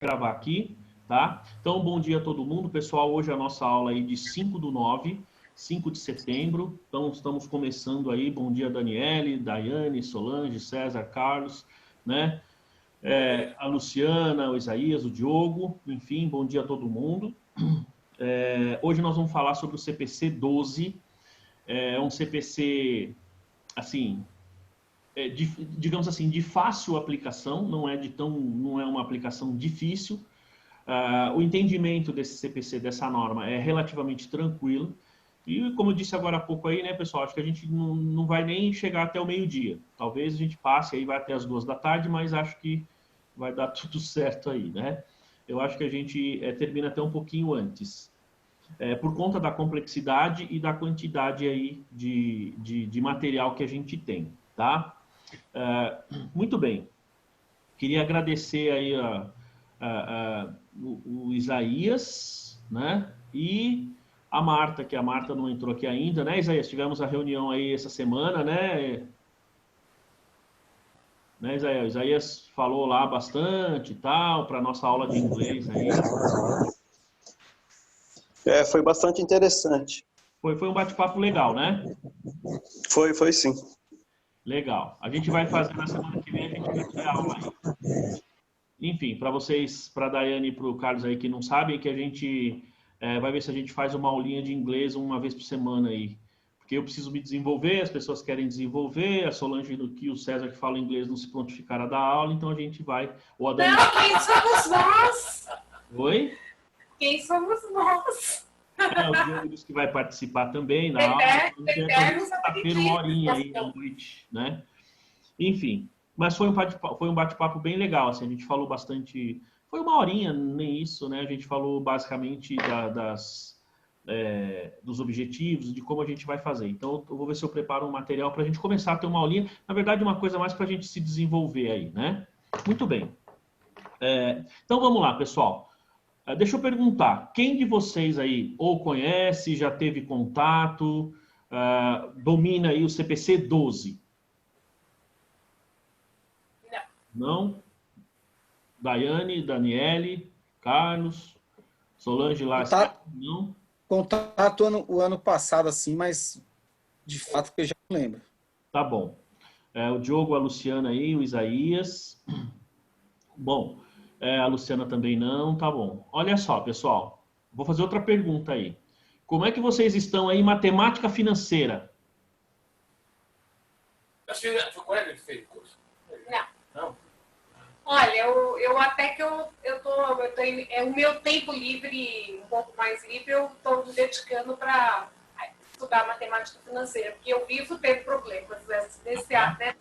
gravar aqui, tá? Então, bom dia a todo mundo, pessoal. Hoje é a nossa aula aí de 5/9, 5 de setembro. Então, estamos começando aí. Bom dia, Daniele, Daiane, Solange, César, Carlos, né? A Luciana, o Isaías, o Diogo, enfim, bom dia a todo mundo. Hoje nós vamos falar sobre o CPC 12. É um CPC, assim, digamos assim, de fácil aplicação, não é uma aplicação difícil. O entendimento desse CPC, dessa norma, é relativamente tranquilo. E como eu disse agora há pouco aí, né, pessoal, acho que a gente não vai nem chegar até o meio-dia. Talvez a gente passe aí, vai até as 2 da tarde, mas acho que vai dar tudo certo aí, né? Eu acho que a gente termina até um pouquinho antes. Por conta da complexidade e da quantidade aí de material que a gente tem, tá? Muito bem. Queria agradecer aí o Isaías, né? E a Marta, que a Marta não entrou aqui ainda, né, Isaías? Tivemos a reunião aí essa semana, né? Isaías? O Isaías falou lá bastante e tal, para nossa aula de inglês aí. Foi bastante interessante. Foi um bate-papo legal, né? Foi sim. Legal. A gente vai fazer na semana que vem, a gente vai ter aula aí. Enfim, para vocês, para a Daiane e para o Carlos aí que não sabem, que a gente vai ver se a gente faz uma aulinha de inglês uma vez por semana aí. Porque eu preciso me desenvolver, as pessoas querem desenvolver, a Solange e o César que falam inglês não se prontificaram a dar aula, então a gente vai... Ou a Dani... Não, quem somos nós? Oi? Quem somos nós? O Diogo disse que vai participar também na aula. Sexta-feira, uma horinha aí à noite, né? Enfim, mas foi um bate-papo bem legal, assim, a gente falou bastante, foi uma horinha, nem isso, né? A gente falou basicamente dos objetivos, de como a gente vai fazer. Então, eu vou ver se eu preparo um material para a gente começar a ter uma aulinha, na verdade, uma coisa mais para a gente se desenvolver aí, né? Muito bem. Então, vamos lá, pessoal. Deixa eu perguntar, quem de vocês aí ou conhece, já teve contato, domina aí o CPC 12? Não? Daiane, Daniele, Carlos, Solange lá. Não? Contato o ano passado, assim, mas de fato que eu já não lembro. Tá bom. O Diogo, a Luciana aí, o Isaías. Bom, a Luciana também não, tá bom. Olha só, pessoal, vou fazer outra pergunta aí. Como é que vocês estão aí em matemática financeira? Foi com ele que fez o curso? Não. Olha, eu até que o meu tempo livre, um pouco mais livre, eu estou me dedicando para estudar matemática financeira, porque eu vivo tendo problemas nessa área.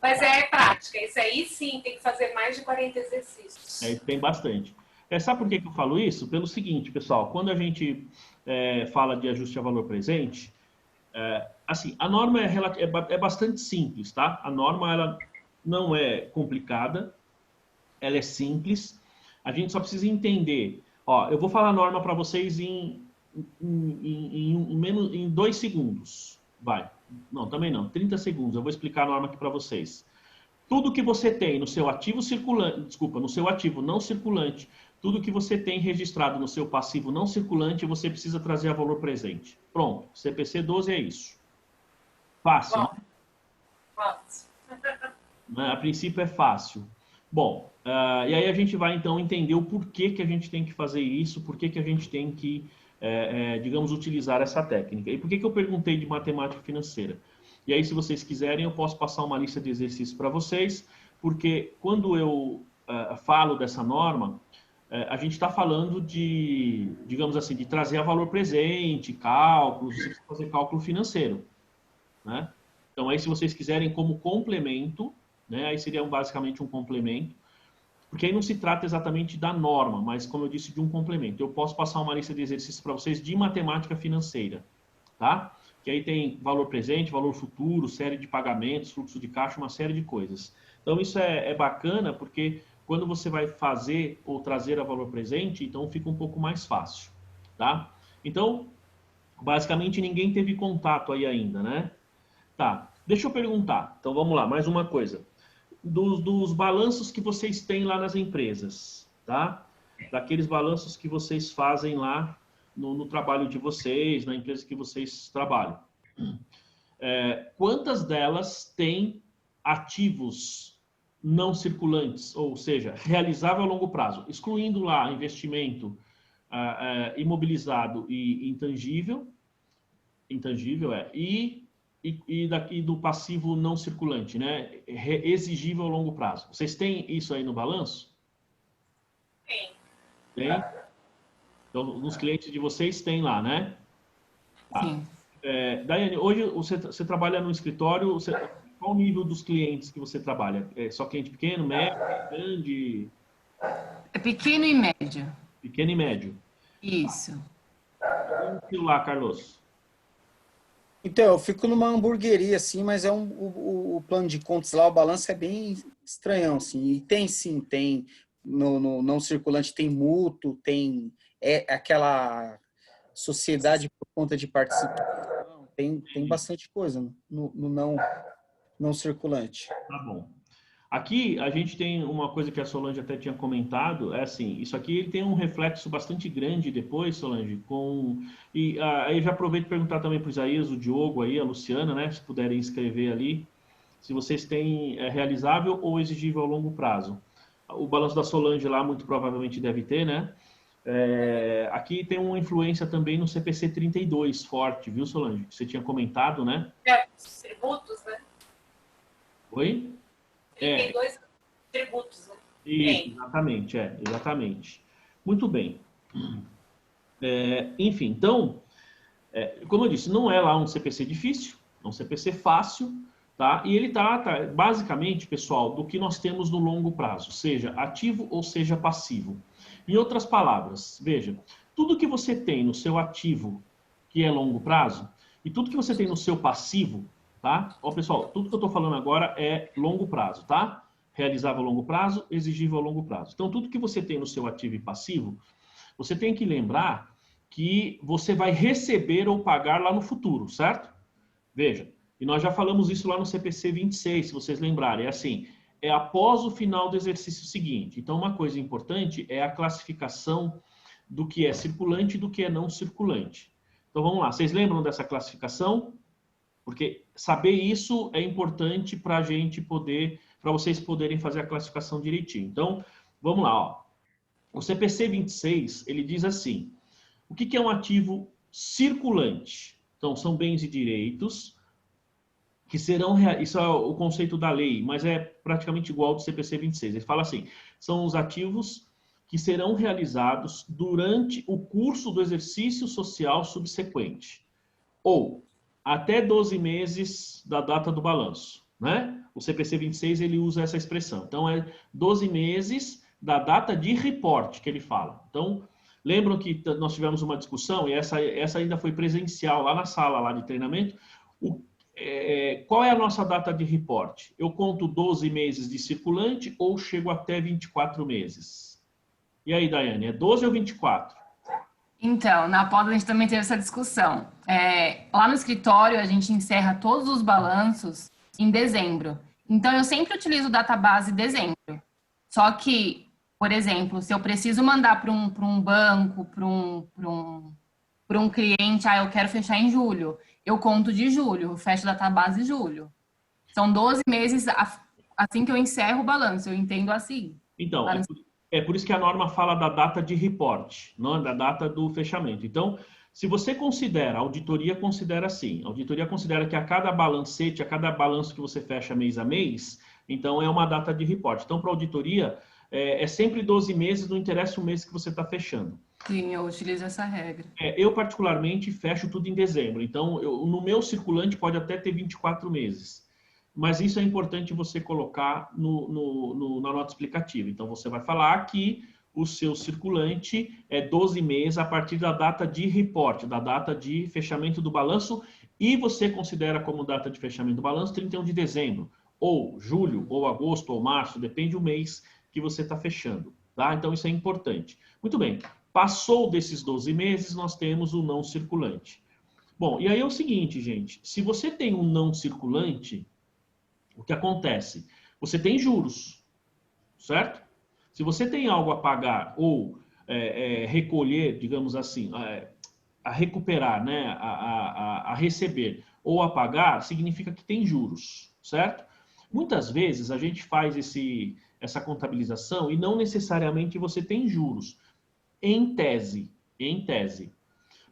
Mas é prática, isso aí sim, tem que fazer mais de 40 exercícios. Tem bastante. Sabe por que eu falo isso? Pelo seguinte, pessoal, quando a gente fala de ajuste a valor presente, assim, a norma é bastante simples, tá? A norma, ela não é complicada, ela é simples. A gente só precisa entender. Ó, eu vou falar a norma para vocês em 2 segundos. Vai. Não, também não. 30 segundos. Eu vou explicar a norma aqui para vocês. Tudo que você tem no seu ativo circulante, desculpa, no seu ativo não circulante, tudo que você tem registrado no seu passivo não circulante, você precisa trazer a valor presente. Pronto. CPC 12 é isso. Fácil. Bom, fácil. A princípio é fácil. Bom, e aí a gente vai então entender o porquê que a gente tem que fazer isso, porquê que a gente tem que, digamos, utilizar essa técnica. E por que eu perguntei de matemática financeira? E aí, se vocês quiserem, eu posso passar uma lista de exercícios para vocês, porque quando eu falo dessa norma, a gente está falando de, digamos assim, de trazer a valor presente, cálculos, você precisa fazer cálculo financeiro, né? Então, aí, se vocês quiserem como complemento, né, aí seria basicamente um complemento, porque aí não se trata exatamente da norma, mas, como eu disse, de um complemento. Eu posso passar uma lista de exercícios para vocês de matemática financeira, tá? Que aí tem valor presente, valor futuro, série de pagamentos, fluxo de caixa, uma série de coisas. Então, isso é bacana, porque quando você vai fazer ou trazer a valor presente, então fica um pouco mais fácil, tá? Então, basicamente, ninguém teve contato aí ainda, né? Tá, deixa eu perguntar. Então, vamos lá, mais uma coisa. dos balanços que vocês têm lá nas empresas, tá? Daqueles balanços que vocês fazem lá no trabalho de vocês, na empresa que vocês trabalham. Quantas delas têm ativos não circulantes, ou seja, realizável a longo prazo, excluindo lá investimento imobilizado e intangível, e daqui do passivo não circulante, né? Exigível a longo prazo. Vocês têm isso aí no balanço? Tem. Tem? Então, nos clientes de vocês tem lá, né? Tá. Sim. Daiane, hoje você trabalha no escritório, qual o nível dos clientes que você trabalha? É só cliente pequeno, médio, grande? É pequeno e médio. Pequeno e médio. Isso. E lá, Carlos? Então, eu fico numa hamburgueria, assim, mas o plano de contas lá, o balanço é bem estranhão, assim. E tem, sim, tem no não circulante, tem mútuo, tem aquela sociedade por conta de participação, tem bastante coisa no não circulante. Tá bom. Aqui a gente tem uma coisa que a Solange até tinha comentado, é assim, isso aqui ele tem um reflexo bastante grande depois, Solange, aí já aproveito para perguntar também para o Isaías, o Diogo aí, a Luciana, né, se puderem escrever ali, se vocês têm realizável ou exigível a longo prazo. O balanço da Solange lá muito provavelmente deve ter, né? Aqui tem uma influência também no CPC 32 forte, viu, Solange? Você tinha comentado, né? Os tributos, né? Oi? 32 tributos, né? Exatamente, exatamente. Muito bem. Enfim, então, como eu disse, não é lá um CPC difícil, é um CPC fácil, tá? E ele trata, basicamente, pessoal, do que nós temos no longo prazo, seja ativo ou seja passivo. Em outras palavras, veja, tudo que você tem no seu ativo, que é longo prazo, e tudo que você tem no seu passivo, tá? Ó, pessoal, tudo que eu estou falando agora é longo prazo, tá? Realizável a longo prazo, exigível a longo prazo. Então, tudo que você tem no seu ativo e passivo, você tem que lembrar que você vai receber ou pagar lá no futuro, certo? Veja, e nós já falamos isso lá no CPC 26, se vocês lembrarem. É assim, é após o final do exercício seguinte. Então, uma coisa importante é a classificação do que é circulante e do que é não circulante. Então, vamos lá. Vocês lembram dessa classificação? Porque saber isso é importante para a gente poder, para vocês poderem fazer a classificação direitinho. Então, vamos lá. Ó. O CPC 26, ele diz assim, o que é um ativo circulante? Então, são bens e direitos que serão, isso é o conceito da lei, mas é praticamente igual ao do CPC 26. Ele fala assim, são os ativos que serão realizados durante o curso do exercício social subsequente, ou até 12 meses da data do balanço, né? O CPC 26, ele usa essa expressão. Então, é 12 meses da data de reporte que ele fala. Então, lembram que nós tivemos uma discussão, e essa ainda foi presencial lá na sala lá de treinamento, qual é a nossa data de reporte? Eu conto 12 meses de circulante ou chego até 24 meses? E aí, Daiane, é 12 ou 24? Então, na pós a gente também teve essa discussão. Lá no escritório, a gente encerra todos os balanços em dezembro. Então, eu sempre utilizo o database dezembro. Só que, por exemplo, se eu preciso mandar para um banco, para um cliente, eu quero fechar em julho, eu conto de julho, eu fecho a database em julho. São 12 meses assim que eu encerro o balanço, eu entendo assim. Então, é por isso que a norma fala da data de reporte, não da data do fechamento. Então, se você considera, a auditoria considera assim, a auditoria considera que a cada balancete, a cada balanço que você fecha mês a mês, então é uma data de reporte. Então, para a auditoria, é sempre 12 meses, não interessa o mês que você está fechando. Sim, eu utilizo essa regra. Eu, particularmente, fecho tudo em dezembro. Então, no meu circulante pode até ter 24 meses. Mas isso é importante você colocar na nota explicativa. Então, você vai falar que o seu circulante é 12 meses a partir da data de reporte, da data de fechamento do balanço, e você considera como data de fechamento do balanço 31 de dezembro, ou julho, ou agosto, ou março, depende do mês que você está fechando. Tá? Então, isso é importante. Muito bem. Passou desses 12 meses, nós temos o não circulante. Bom, e aí é o seguinte, gente. Se você tem um não circulante, o que acontece? você tem juros, certo? Se você tem algo a pagar ou recolher, digamos assim, a recuperar, né, a receber ou a pagar, significa que tem juros, certo? Muitas vezes a gente faz essa contabilização e não necessariamente você tem juros, em tese.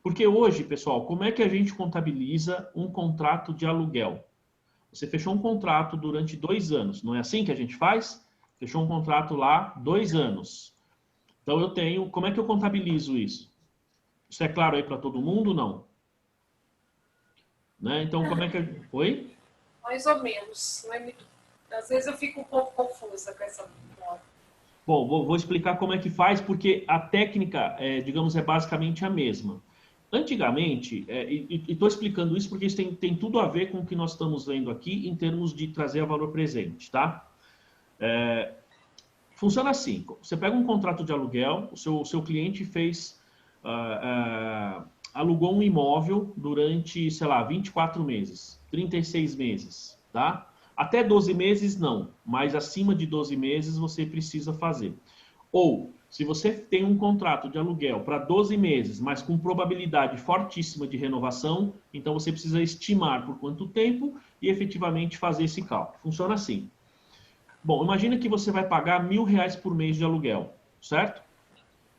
Porque hoje, pessoal, como é que a gente contabiliza um contrato de aluguel? Você fechou um contrato durante 2 anos, não é assim que a gente faz? Fechou um contrato lá 2 anos. Então eu tenho, como é que eu contabilizo isso? Isso é claro aí para todo mundo, não? Né? Então como é que... Oi? Mais ou menos. Não é muito... Às vezes eu fico um pouco confusa com essa palavra. Bom, vou explicar como é que faz, porque a técnica, digamos, é basicamente a mesma. Antigamente, e estou explicando isso porque isso tem tudo a ver com o que nós estamos vendo aqui em termos de trazer a valor presente, tá? Funciona assim, você pega um contrato de aluguel, o seu cliente alugou um imóvel durante, sei lá, 24 meses, 36 meses, tá? Até 12 meses não, mas acima de 12 meses você precisa fazer. Ou, se você tem um contrato de aluguel para 12 meses, mas com probabilidade fortíssima de renovação, então você precisa estimar por quanto tempo e efetivamente fazer esse cálculo. Funciona assim. Bom, imagina que você vai pagar R$1.000 por mês de aluguel, certo?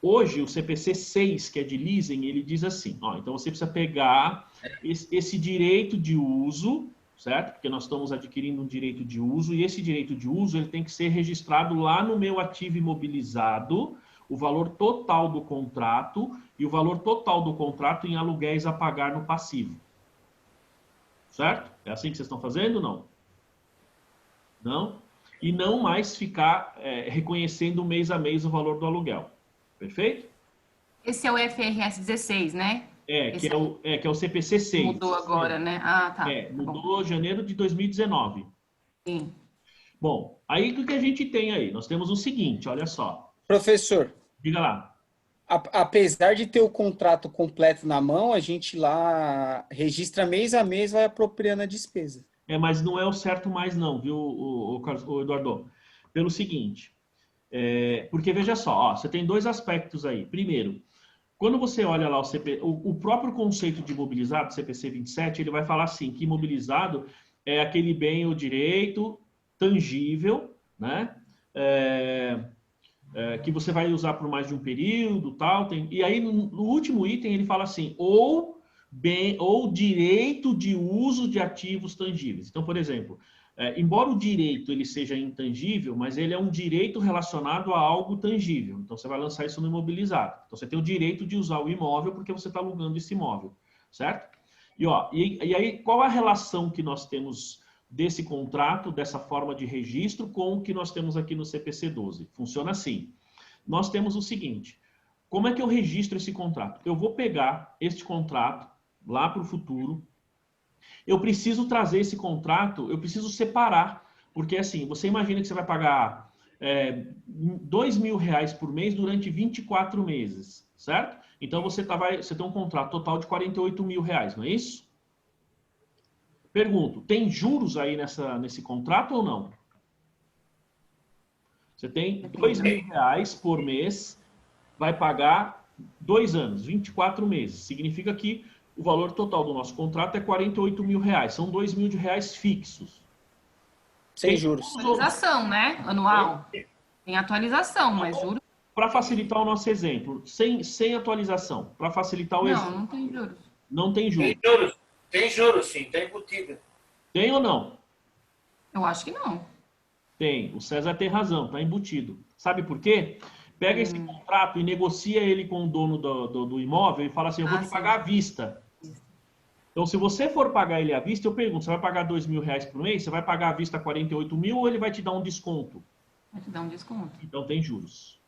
Hoje, o CPC 6, que é de leasing, ele diz assim, ó, então você precisa pegar esse direito de uso, certo? Porque nós estamos adquirindo um direito de uso, e esse direito de uso ele tem que ser registrado lá no meu ativo imobilizado, o valor total do contrato e o valor total do contrato em aluguéis a pagar no passivo. Certo? É assim que vocês estão fazendo, não? Não? E não mais ficar reconhecendo mês a mês o valor do aluguel. Perfeito? Esse é o FRS 16, né? Que é o CPC 6. Mudou agora, né? Ah, tá. Mudou janeiro de 2019. Sim. Bom, aí o que a gente tem aí? Nós temos o seguinte, olha só. Professor. Diga lá. Apesar de ter o contrato completo na mão, a gente lá registra mês a mês, vai apropriando a despesa. Mas não é o certo mais não, viu, o Eduardo? Pelo seguinte, porque veja só, ó, você tem 2 aspectos aí. Primeiro, quando você olha lá o próprio conceito de imobilizado, CPC 27, ele vai falar assim, que imobilizado é aquele bem ou direito tangível, né? Que você vai usar por mais de um período, tal. E aí, no último item, ele fala assim, ou direito de uso de ativos tangíveis. Então, por exemplo, embora o direito ele seja intangível, mas ele é um direito relacionado a algo tangível. Então, você vai lançar isso no imobilizado. Então, você tem o direito de usar o imóvel porque você está alugando esse imóvel, certo? E aí, qual a relação que nós temos desse contrato, dessa forma de registro, com o que nós temos aqui no CPC 12? Funciona assim. Nós temos o seguinte, como é que eu registro esse contrato? Eu vou pegar este contrato lá para o futuro, eu preciso trazer esse contrato, eu preciso separar, porque assim, você imagina que você vai pagar R$2.000 por mês durante 24 meses, certo? Então você tem um contrato total de R$48.000, não é isso? Pergunto, tem juros aí nesse contrato ou não? Você tem R$2.000 por mês, vai pagar 2 anos, 24 meses. Significa que o valor total do nosso contrato é R$48.000. São R$2.000 fixos. Sem juros. Atualização, né? Anual. Tem atualização, mas juros... Para facilitar o nosso exemplo, sem atualização, para facilitar o exemplo. Não tem juros. Não tem juros. Tem juros, sim, tem embutido. Tem ou não? Eu acho que não. Tem. O César tem razão, está embutido. Sabe por quê? Pega esse contrato e negocia ele com o dono do imóvel e fala assim, eu vou te pagar à vista. Então, se você for pagar ele à vista, eu pergunto, você vai pagar R$2.000 por mês? Você vai pagar à vista 48.000 ou ele vai te dar um desconto? Vai te dar um desconto. Então, tem juros.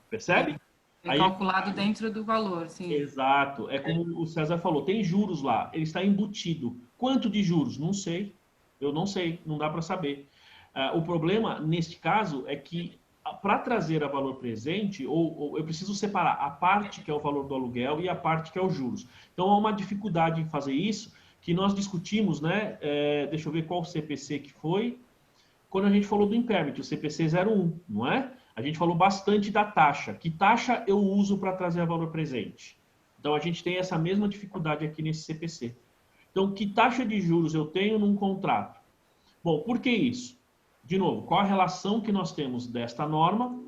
Percebe? É calculado dentro do valor, sim. Exato. É como o César falou, tem juros lá, ele está embutido. Quanto de juros? Não sei. Eu não sei, não dá para saber. O problema, neste caso, é que para trazer a valor presente, ou eu preciso separar a parte que é o valor do aluguel e a parte que é os juros. Então, há uma dificuldade em fazer isso, que nós discutimos, né? Deixa eu ver qual CPC que foi. quando a gente falou do impairment, o CPC 01, não é? A gente falou bastante da taxa. Que taxa eu uso para trazer a valor presente? Então, a gente tem essa mesma dificuldade aqui nesse CPC. Então, que taxa de juros eu tenho num contrato? Bom, por que isso? De novo, qual a relação que nós temos desta norma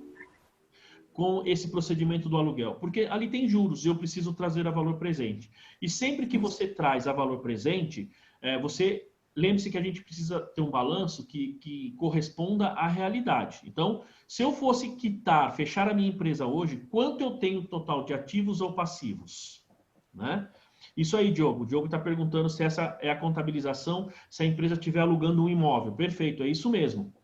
com esse procedimento do aluguel? Porque ali tem juros e eu preciso trazer a valor presente. E sempre que você traz a valor presente, lembre-se que a gente precisa ter um balanço que corresponda à realidade. Então, se eu fosse quitar, fechar a minha empresa hoje, quanto eu tenho total de ativos ou passivos? Né? Isso aí, Diogo. O Diogo está perguntando se essa é a contabilização, se a empresa estiver alugando um imóvel. Perfeito, é isso mesmo.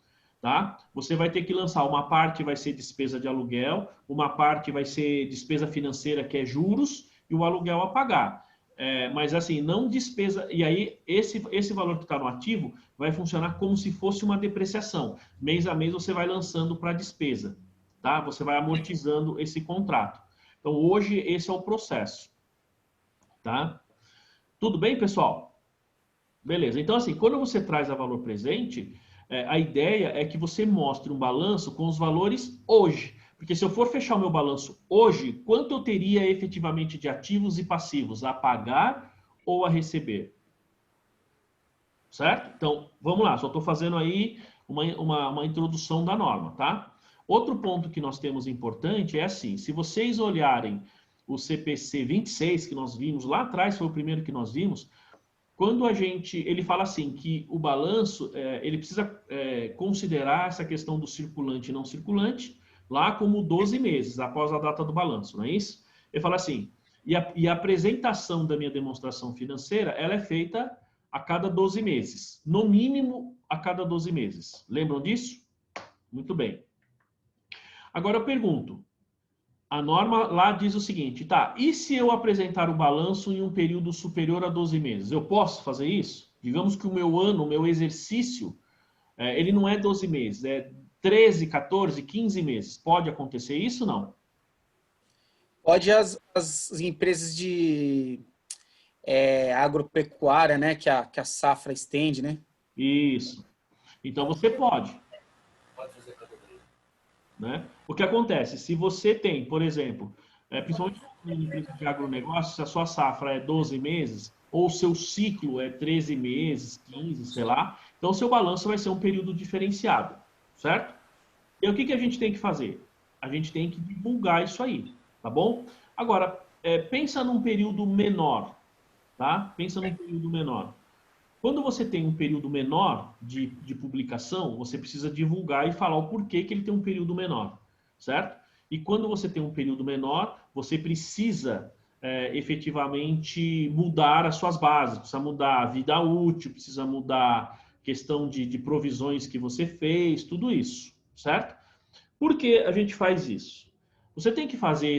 Tá? Você vai ter que lançar, uma parte vai ser despesa de aluguel, uma parte vai ser despesa financeira, que é juros, e o aluguel a pagar. Mas assim, não despesa... E aí, esse valor que está no ativo vai funcionar como se fosse uma depreciação. Mês a mês você vai lançando para despesa. Tá? Você vai amortizando esse contrato. Então, hoje, esse é o processo. Tá? Tudo bem, pessoal? Beleza. Então, assim, quando você traz a valor presente, a ideia é que você mostre um balanço com os valores hoje. Porque se eu for fechar o meu balanço hoje, quanto eu teria efetivamente de ativos e passivos a pagar ou a receber? Certo? Então, vamos lá. Só estou fazendo aí uma introdução da norma, tá? Outro ponto que nós temos importante é assim, se vocês olharem o CPC 26, que nós vimos lá atrás, foi o primeiro que nós vimos, quando ele fala assim, que o balanço, ele precisa considerar essa questão do circulante e não circulante, lá como 12 meses, após a data do balanço, não é isso? Ele fala assim, e a apresentação da minha demonstração financeira, ela é feita a cada 12 meses, no mínimo a cada 12 meses. Lembram disso? Muito bem. Agora eu pergunto, a norma lá diz o seguinte, tá, e se eu apresentar o balanço em um período superior a 12 meses? Eu posso fazer isso? Digamos que o meu exercício, ele não é 12 meses, é 13, 14, 15 meses. Pode acontecer isso, não? Pode as empresas de agropecuária, né, que a safra estende, né? Isso. Então você pode. Pode fazer categoria. Né? O que acontece? Se você tem, por exemplo, principalmente em empresa de agronegócio, se a sua safra é 12 meses, ou o seu ciclo é 13 meses, 15, sei lá, então o seu balanço vai ser um período diferenciado, certo? E o que a gente tem que fazer? A gente tem que divulgar isso aí, tá bom? Agora, pensa num período menor, tá? Pensa num período menor. Quando você tem um período menor de publicação, você precisa divulgar e falar o porquê que ele tem um período menor, certo? E quando você tem um período menor, você precisa efetivamente mudar as suas bases, precisa mudar a vida útil, precisa mudar questão de provisões que você fez, tudo isso, certo? Por que a gente faz isso? Você tem que fazer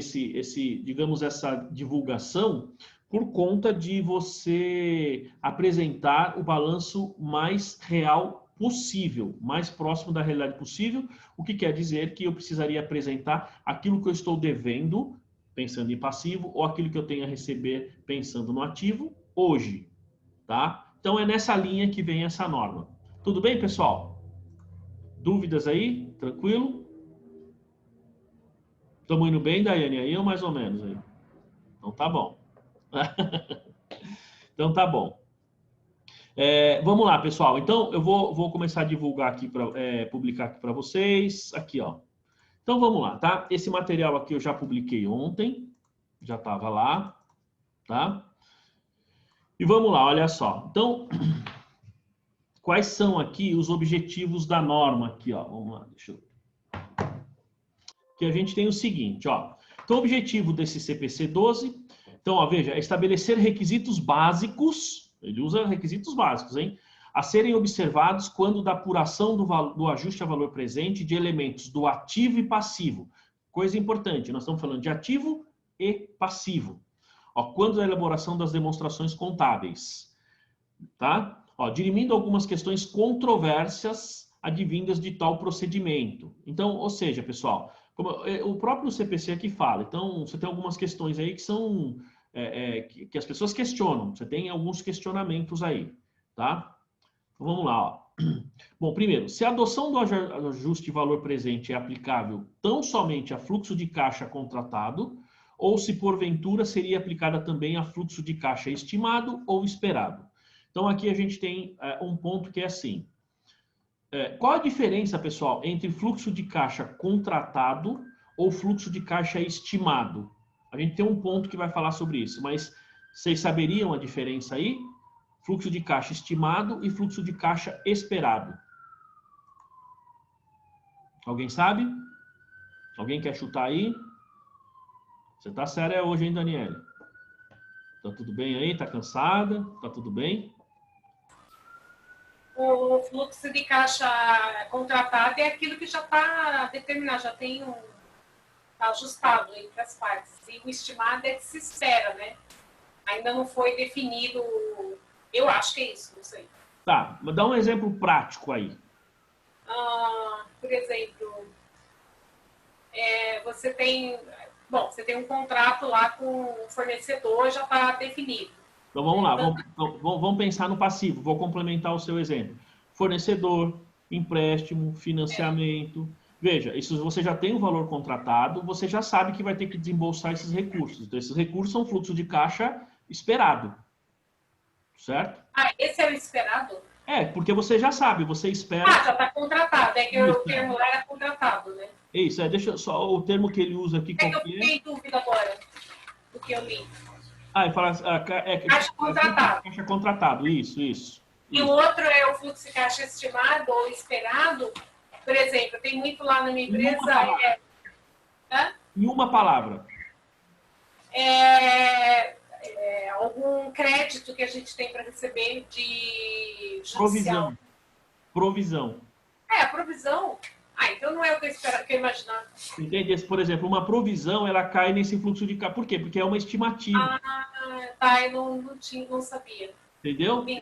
digamos, essa divulgação por conta de você apresentar o balanço mais real possível, mais próximo da realidade possível, o que quer dizer que eu precisaria apresentar aquilo que eu estou devendo, pensando em passivo, ou aquilo que eu tenho a receber, pensando no ativo, hoje, tá? Então é nessa linha que vem essa norma. Tudo bem, pessoal? Dúvidas aí? Tranquilo? Estamos indo bem, Daiane, aí ou mais ou menos aí? Então tá bom. Então tá bom. Vamos lá, pessoal. Então eu vou começar a divulgar aqui, publicar aqui para vocês. Aqui, ó. Então vamos lá, tá? Esse material aqui eu já publiquei ontem, já estava lá, tá? E vamos lá, olha só. Então, quais são aqui os objetivos da norma aqui, ó? Vamos lá, deixa eu... Que a gente tem o seguinte, ó. Então, o objetivo desse CPC 12, então, ó, veja, é estabelecer requisitos básicos, ele usa requisitos básicos, hein? A serem observados quando da apuração do ajuste a valor presente de elementos do ativo e passivo. Coisa importante, nós estamos falando de ativo e passivo. Ó, quando da elaboração das demonstrações contábeis, tá? Ó, dirimindo algumas questões controversas advindas de tal procedimento. Então, ou seja, pessoal, como o próprio CPC aqui fala, então você tem algumas questões aí que são que as pessoas questionam, você tem alguns questionamentos aí, tá? Então, vamos lá, ó. Bom, primeiro, se a adoção do ajuste de valor presente é aplicável tão somente a fluxo de caixa contratado, ou se porventura seria aplicada também a fluxo de caixa estimado ou esperado. Então aqui a gente tem um ponto que é assim. Qual a diferença, pessoal, entre fluxo de caixa contratado ou fluxo de caixa estimado? A gente tem um ponto que vai falar sobre isso, mas vocês saberiam a diferença aí? Fluxo de caixa estimado e fluxo de caixa esperado. Alguém sabe? Alguém quer chutar aí? Você tá séria hoje, hein, Daniele? Tá tudo bem aí? Tá cansada? Tá tudo bem? O fluxo de caixa contratado é aquilo que já está determinado, já tem tá ajustado entre as partes. E o estimado é que se espera, né? Ainda não foi definido. Eu acho que é isso, não sei. Tá, mas dá um exemplo prático aí. Por exemplo, você tem um contrato lá com o fornecedor, já está definido. Então vamos lá, vamos pensar no passivo, vou complementar o seu exemplo. Fornecedor, empréstimo, financiamento. Veja, isso você já tem um valor contratado, você já sabe que vai ter que desembolsar esses recursos. Então esses recursos são fluxo de caixa esperado. Certo? Esse é o esperado? Porque você já sabe, você espera... já está contratado, é que o termo lá era contratado, né? Isso, deixa só o termo que ele usa aqui. Que eu fiquei em dúvida agora, do que eu li. Ele fala... Caixa contratado. Caixa contratado, isso. E o outro é o fluxo de caixa estimado ou esperado. Por exemplo, tem muito lá na minha empresa... Em uma palavra. Algum crédito que a gente tem para receber de judicial. Provisão. A provisão? Então não é o que eu imaginava. Entende? Por exemplo, uma provisão, ela cai nesse fluxo de caixa. Por quê? Porque é uma estimativa. Eu não sabia. Entendeu? Sim.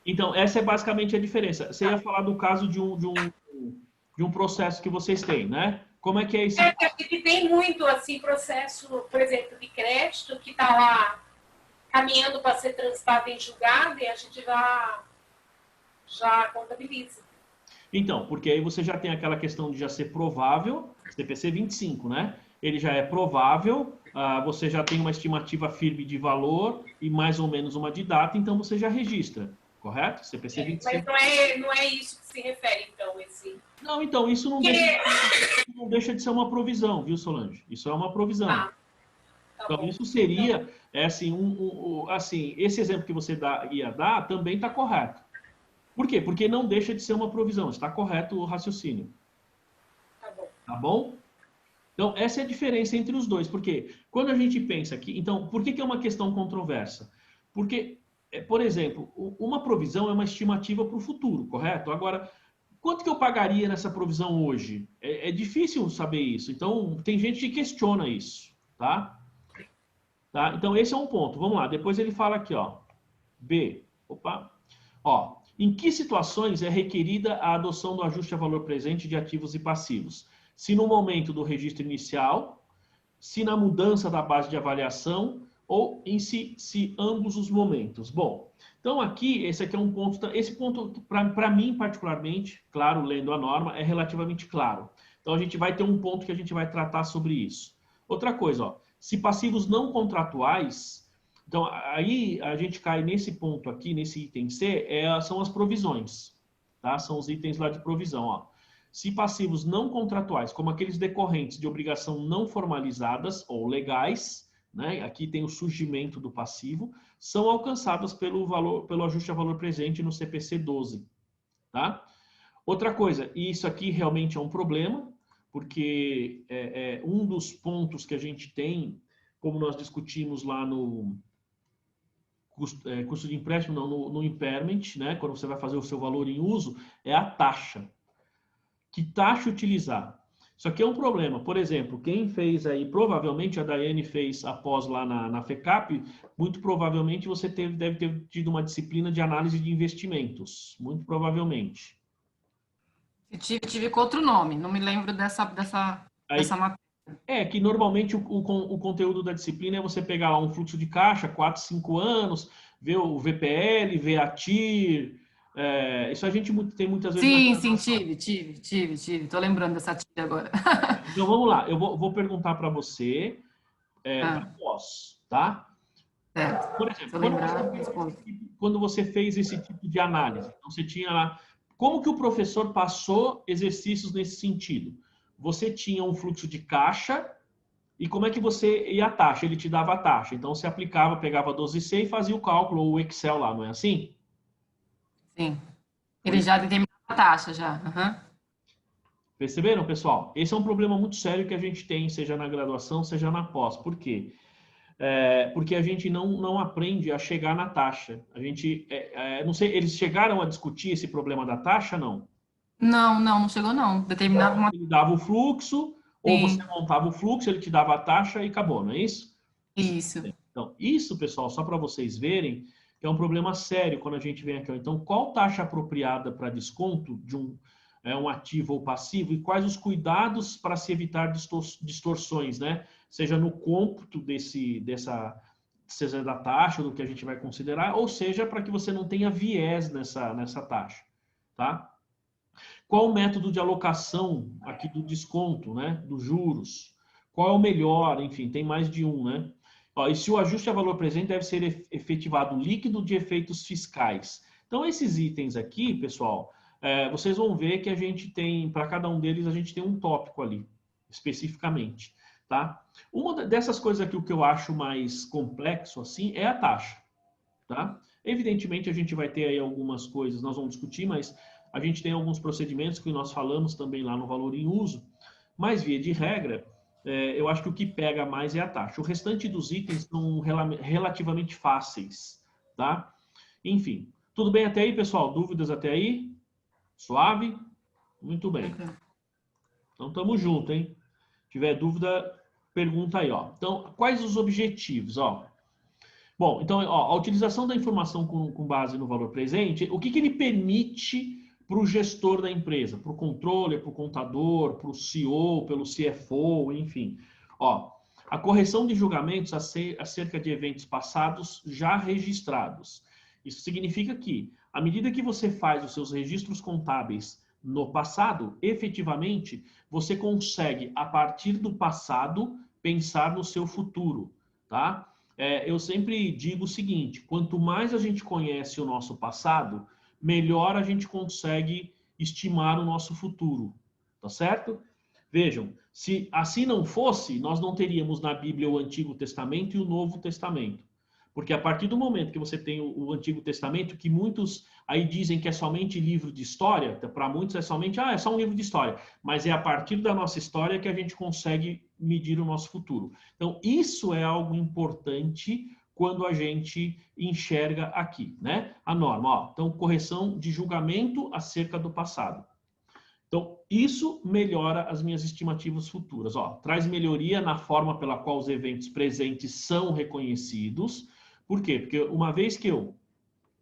Então, essa é basicamente a diferença. Você ia falar do caso de um processo que vocês têm, né? Como é que é esse? Porque tem muito, assim, processo, por exemplo, de crédito que está lá caminhando para ser transitado em julgado e a gente já contabiliza. Então, porque aí você já tem aquela questão de já ser provável, CPC 25, né? Ele já é provável, você já tem uma estimativa firme de valor e mais ou menos uma de data, então você já registra, correto? CPC 25. Mas não é isso que se refere, então, esse... Não, então, isso não deixa de ser uma provisão, viu, Solange? Isso é uma provisão. Tá então, bom. isso seria, esse exemplo que você ia dar também está correto. Por quê? Porque não deixa de ser uma provisão. Está correto o raciocínio. Tá bom? Então, essa é a diferença entre os dois. Porque quando a gente pensa aqui... Então, por que é uma questão controversa? Porque, por exemplo, uma provisão é uma estimativa para o futuro, correto? Agora, quanto que eu pagaria nessa provisão hoje? É difícil saber isso. Então, tem gente que questiona isso. Tá? Então, esse é um ponto. Vamos lá. Depois ele fala aqui, ó. B. Opa. Ó. Em que situações é requerida a adoção do ajuste a valor presente de ativos e passivos? Se no momento do registro inicial, se na mudança da base de avaliação ou em se ambos os momentos. Bom, então aqui, esse aqui é um ponto... Esse ponto, para mim particularmente, claro, lendo a norma, é relativamente claro. Então a gente vai ter um ponto que a gente vai tratar sobre isso. Outra coisa, ó, se passivos não contratuais... Então, aí a gente cai nesse ponto aqui, nesse item C, são as provisões, tá? São os itens lá de provisão, ó. Se passivos não contratuais, como aqueles decorrentes de obrigação não formalizadas ou legais, né? Aqui tem o surgimento do passivo, são alcançadas pelo ajuste a valor presente no CPC 12, tá? Outra coisa, e isso aqui realmente é um problema, porque um dos pontos que a gente tem, como nós discutimos lá no custo de empréstimo, não, no impairment, né? Quando você vai fazer o seu valor em uso, é a taxa. Que taxa utilizar? Isso aqui é um problema. Por exemplo, quem fez aí, provavelmente a Daiane fez após lá na FECAP, muito provavelmente você deve ter tido uma disciplina de análise de investimentos. Muito provavelmente. Tive com outro nome, não me lembro dessa matéria. Que normalmente o conteúdo da disciplina é você pegar lá um fluxo de caixa, 4, 5 anos, ver o VPL, ver a TIR, Isso a gente tem muitas vezes... Sim, tive. Tô lembrando dessa tia agora. Então, vamos lá. Eu vou perguntar para você após, tá? Certo. Por exemplo, Se eu lembrar, respondo. quando você fez esse tipo de análise, então você tinha lá... Como que o professor passou exercícios nesse sentido? Você tinha um fluxo de caixa e como é que você ia a taxa? Ele te dava a taxa. Então, você aplicava, pegava 12C e fazia o cálculo, ou o Excel lá, não é assim? Sim. Ele já determinou a taxa, já. Uhum. Perceberam, pessoal? Esse é um problema muito sério que a gente tem, seja na graduação, seja na pós. Por quê? Porque a gente não aprende a chegar na taxa. A gente, não sei, eles chegaram a discutir esse problema da taxa, não? Não chegou não. Determinava uma... Ele dava o fluxo, ou Sim. você montava o fluxo, ele te dava a taxa e acabou, não é isso? Isso. Então, isso, pessoal, só para vocês verem, que é um problema sério quando a gente vem aqui. Então, qual taxa apropriada para desconto de um ativo ou passivo e quais os cuidados para se evitar distorções, né? Seja no cômputo seja da taxa, do que a gente vai considerar, ou seja, para que você não tenha viés nessa taxa, tá? Qual o método de alocação aqui do desconto, né? Dos juros? Qual é o melhor? Enfim, tem mais de um, né? E se o ajuste a valor presente deve ser efetivado líquido de efeitos fiscais. Então, esses itens aqui, pessoal, vocês vão ver que a gente tem, para cada um deles, a gente tem um tópico ali, especificamente, tá? Uma dessas coisas aqui, o que eu acho mais complexo, assim, é a taxa, tá? Evidentemente, a gente vai ter aí algumas coisas, nós vamos discutir, mas a gente tem alguns procedimentos que nós falamos também lá no valor em uso, mas, via de regra, eu acho que o que pega mais é a taxa. O restante dos itens são relativamente fáceis, tá? Enfim, tudo bem até aí, pessoal? Dúvidas até aí? Suave? Muito bem. Então, tamo junto, hein? Se tiver dúvida, pergunta aí, ó. Então, quais os objetivos, ó? Bom, então, ó, a utilização da informação com base no valor presente, o que ele permite para o gestor da empresa, para o controller, para o contador, para o CEO, pelo CFO, enfim. Ó, a correção de julgamentos acerca de eventos passados já registrados. Isso significa que, à medida que você faz os seus registros contábeis no passado, efetivamente, você consegue, a partir do passado, pensar no seu futuro, tá? Eu sempre digo o seguinte, quanto mais a gente conhece o nosso passado, melhor a gente consegue estimar o nosso futuro, tá certo? Vejam, se assim não fosse, nós não teríamos na Bíblia o Antigo Testamento e o Novo Testamento. Porque a partir do momento que você tem o Antigo Testamento, que muitos aí dizem que é somente livro de história, para muitos é somente, é só um livro de história, mas é a partir da nossa história que a gente consegue medir o nosso futuro. Então, isso é algo importante quando a gente enxerga aqui, né? A norma, ó. Então, correção de julgamento acerca do passado. Então, isso melhora as minhas estimativas futuras, ó. Traz melhoria na forma pela qual os eventos presentes são reconhecidos. Por quê? Porque uma vez que eu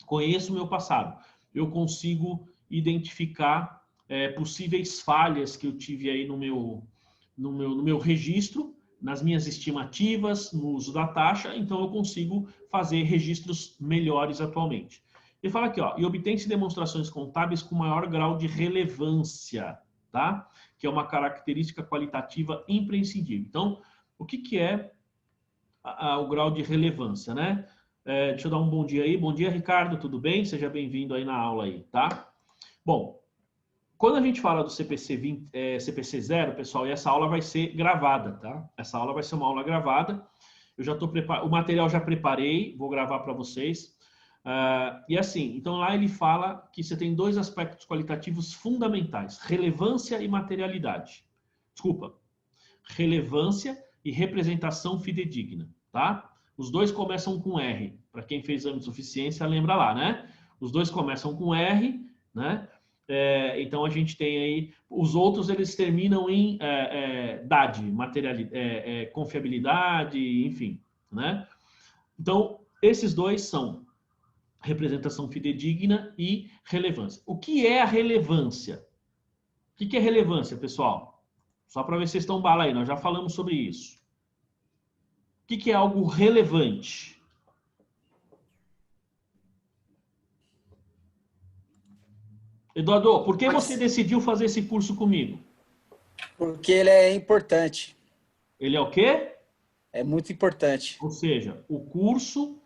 conheço o meu passado, eu consigo identificar possíveis falhas que eu tive aí no meu registro, nas minhas estimativas, no uso da taxa, então eu consigo fazer registros melhores atualmente. Ele fala aqui, ó, e obtém-se demonstrações contábeis com maior grau de relevância, tá? Que é uma característica qualitativa imprescindível. Então, o que é o grau de relevância, né? Deixa eu dar um bom dia aí. Bom dia, Ricardo, tudo bem? Seja bem-vindo aí na aula aí, tá? Bom, quando a gente fala do CPC 0, pessoal, e essa aula vai ser gravada, tá? Essa aula vai ser uma aula gravada. Eu já estou preparado, o material já preparei, vou gravar para vocês. E assim, então lá ele fala que você tem dois aspectos qualitativos fundamentais, relevância e materialidade. Desculpa, relevância e representação fidedigna, tá? Os dois começam com R. Para quem fez exame de suficiência, lembra lá, né? Os dois começam com R, né? Então a gente tem aí, os outros eles terminam em dade, materialidade, confiabilidade, enfim, né? Então, esses dois são representação fidedigna e relevância. O que é a relevância? O que é relevância, pessoal? Só para ver se vocês estão bala aí, nós já falamos sobre isso. O que é algo relevante? Eduardo, por que você decidiu fazer esse curso comigo? Porque ele é importante. Ele é o quê? É muito importante. Ou seja, o curso,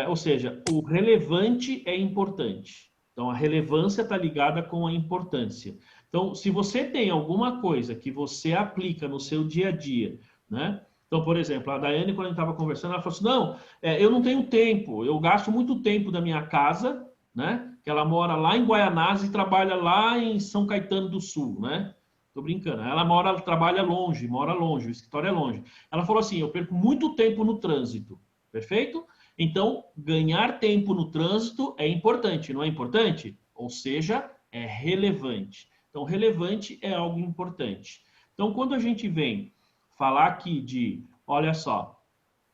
ou seja, o relevante é importante. Então, a relevância está ligada com a importância. Então, se você tem alguma coisa que você aplica no seu dia a dia, né? Então, por exemplo, a Daiane, quando a gente estava conversando, ela falou assim, não, eu não tenho tempo, eu gasto muito tempo da minha casa, né? Que ela mora lá em Guaianazes e trabalha lá em São Caetano do Sul, né? Tô brincando. Ela trabalha longe, mora longe, o escritório é longe. Ela falou assim, eu perco muito tempo no trânsito, perfeito? Então, ganhar tempo no trânsito é importante, não é importante? Ou seja, é relevante. Então, relevante é algo importante. Então, quando a gente vem falar aqui de, olha só,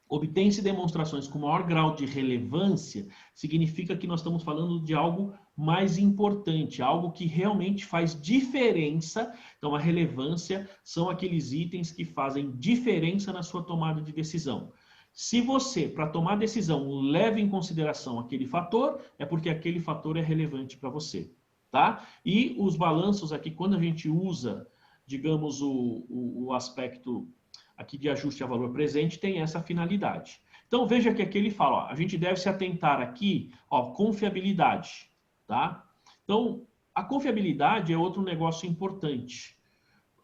obtém-se demonstrações com maior grau de relevância, significa que nós estamos falando de algo mais importante, algo que realmente faz diferença. Então, a relevância são aqueles itens que fazem diferença na sua tomada de decisão. Se você, para tomar decisão, leva em consideração aquele fator, é porque aquele fator é relevante para você, tá? E os balanços aqui, quando a gente usa, digamos, o aspecto aqui de ajuste a valor presente, tem essa finalidade. Então, veja que aqui ele fala, ó, a gente deve se atentar aqui, ó, confiabilidade, tá? Então, a confiabilidade é outro negócio importante.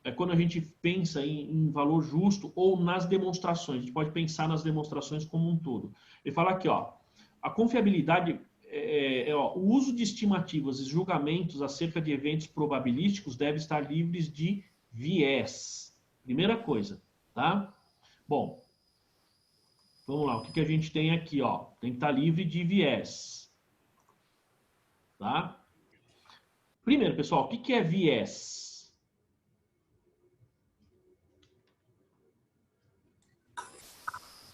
É quando a gente pensa em valor justo ou nas demonstrações. A gente pode pensar nas demonstrações como um todo. Ele fala aqui, ó, a confiabilidade ó, o uso de estimativas e julgamentos acerca de eventos probabilísticos deve estar livres de viés. Primeira coisa, tá? Bom, vamos lá. O que a gente tem aqui, ó? Tem que estar livre de viés, tá? Primeiro, pessoal, o que é viés?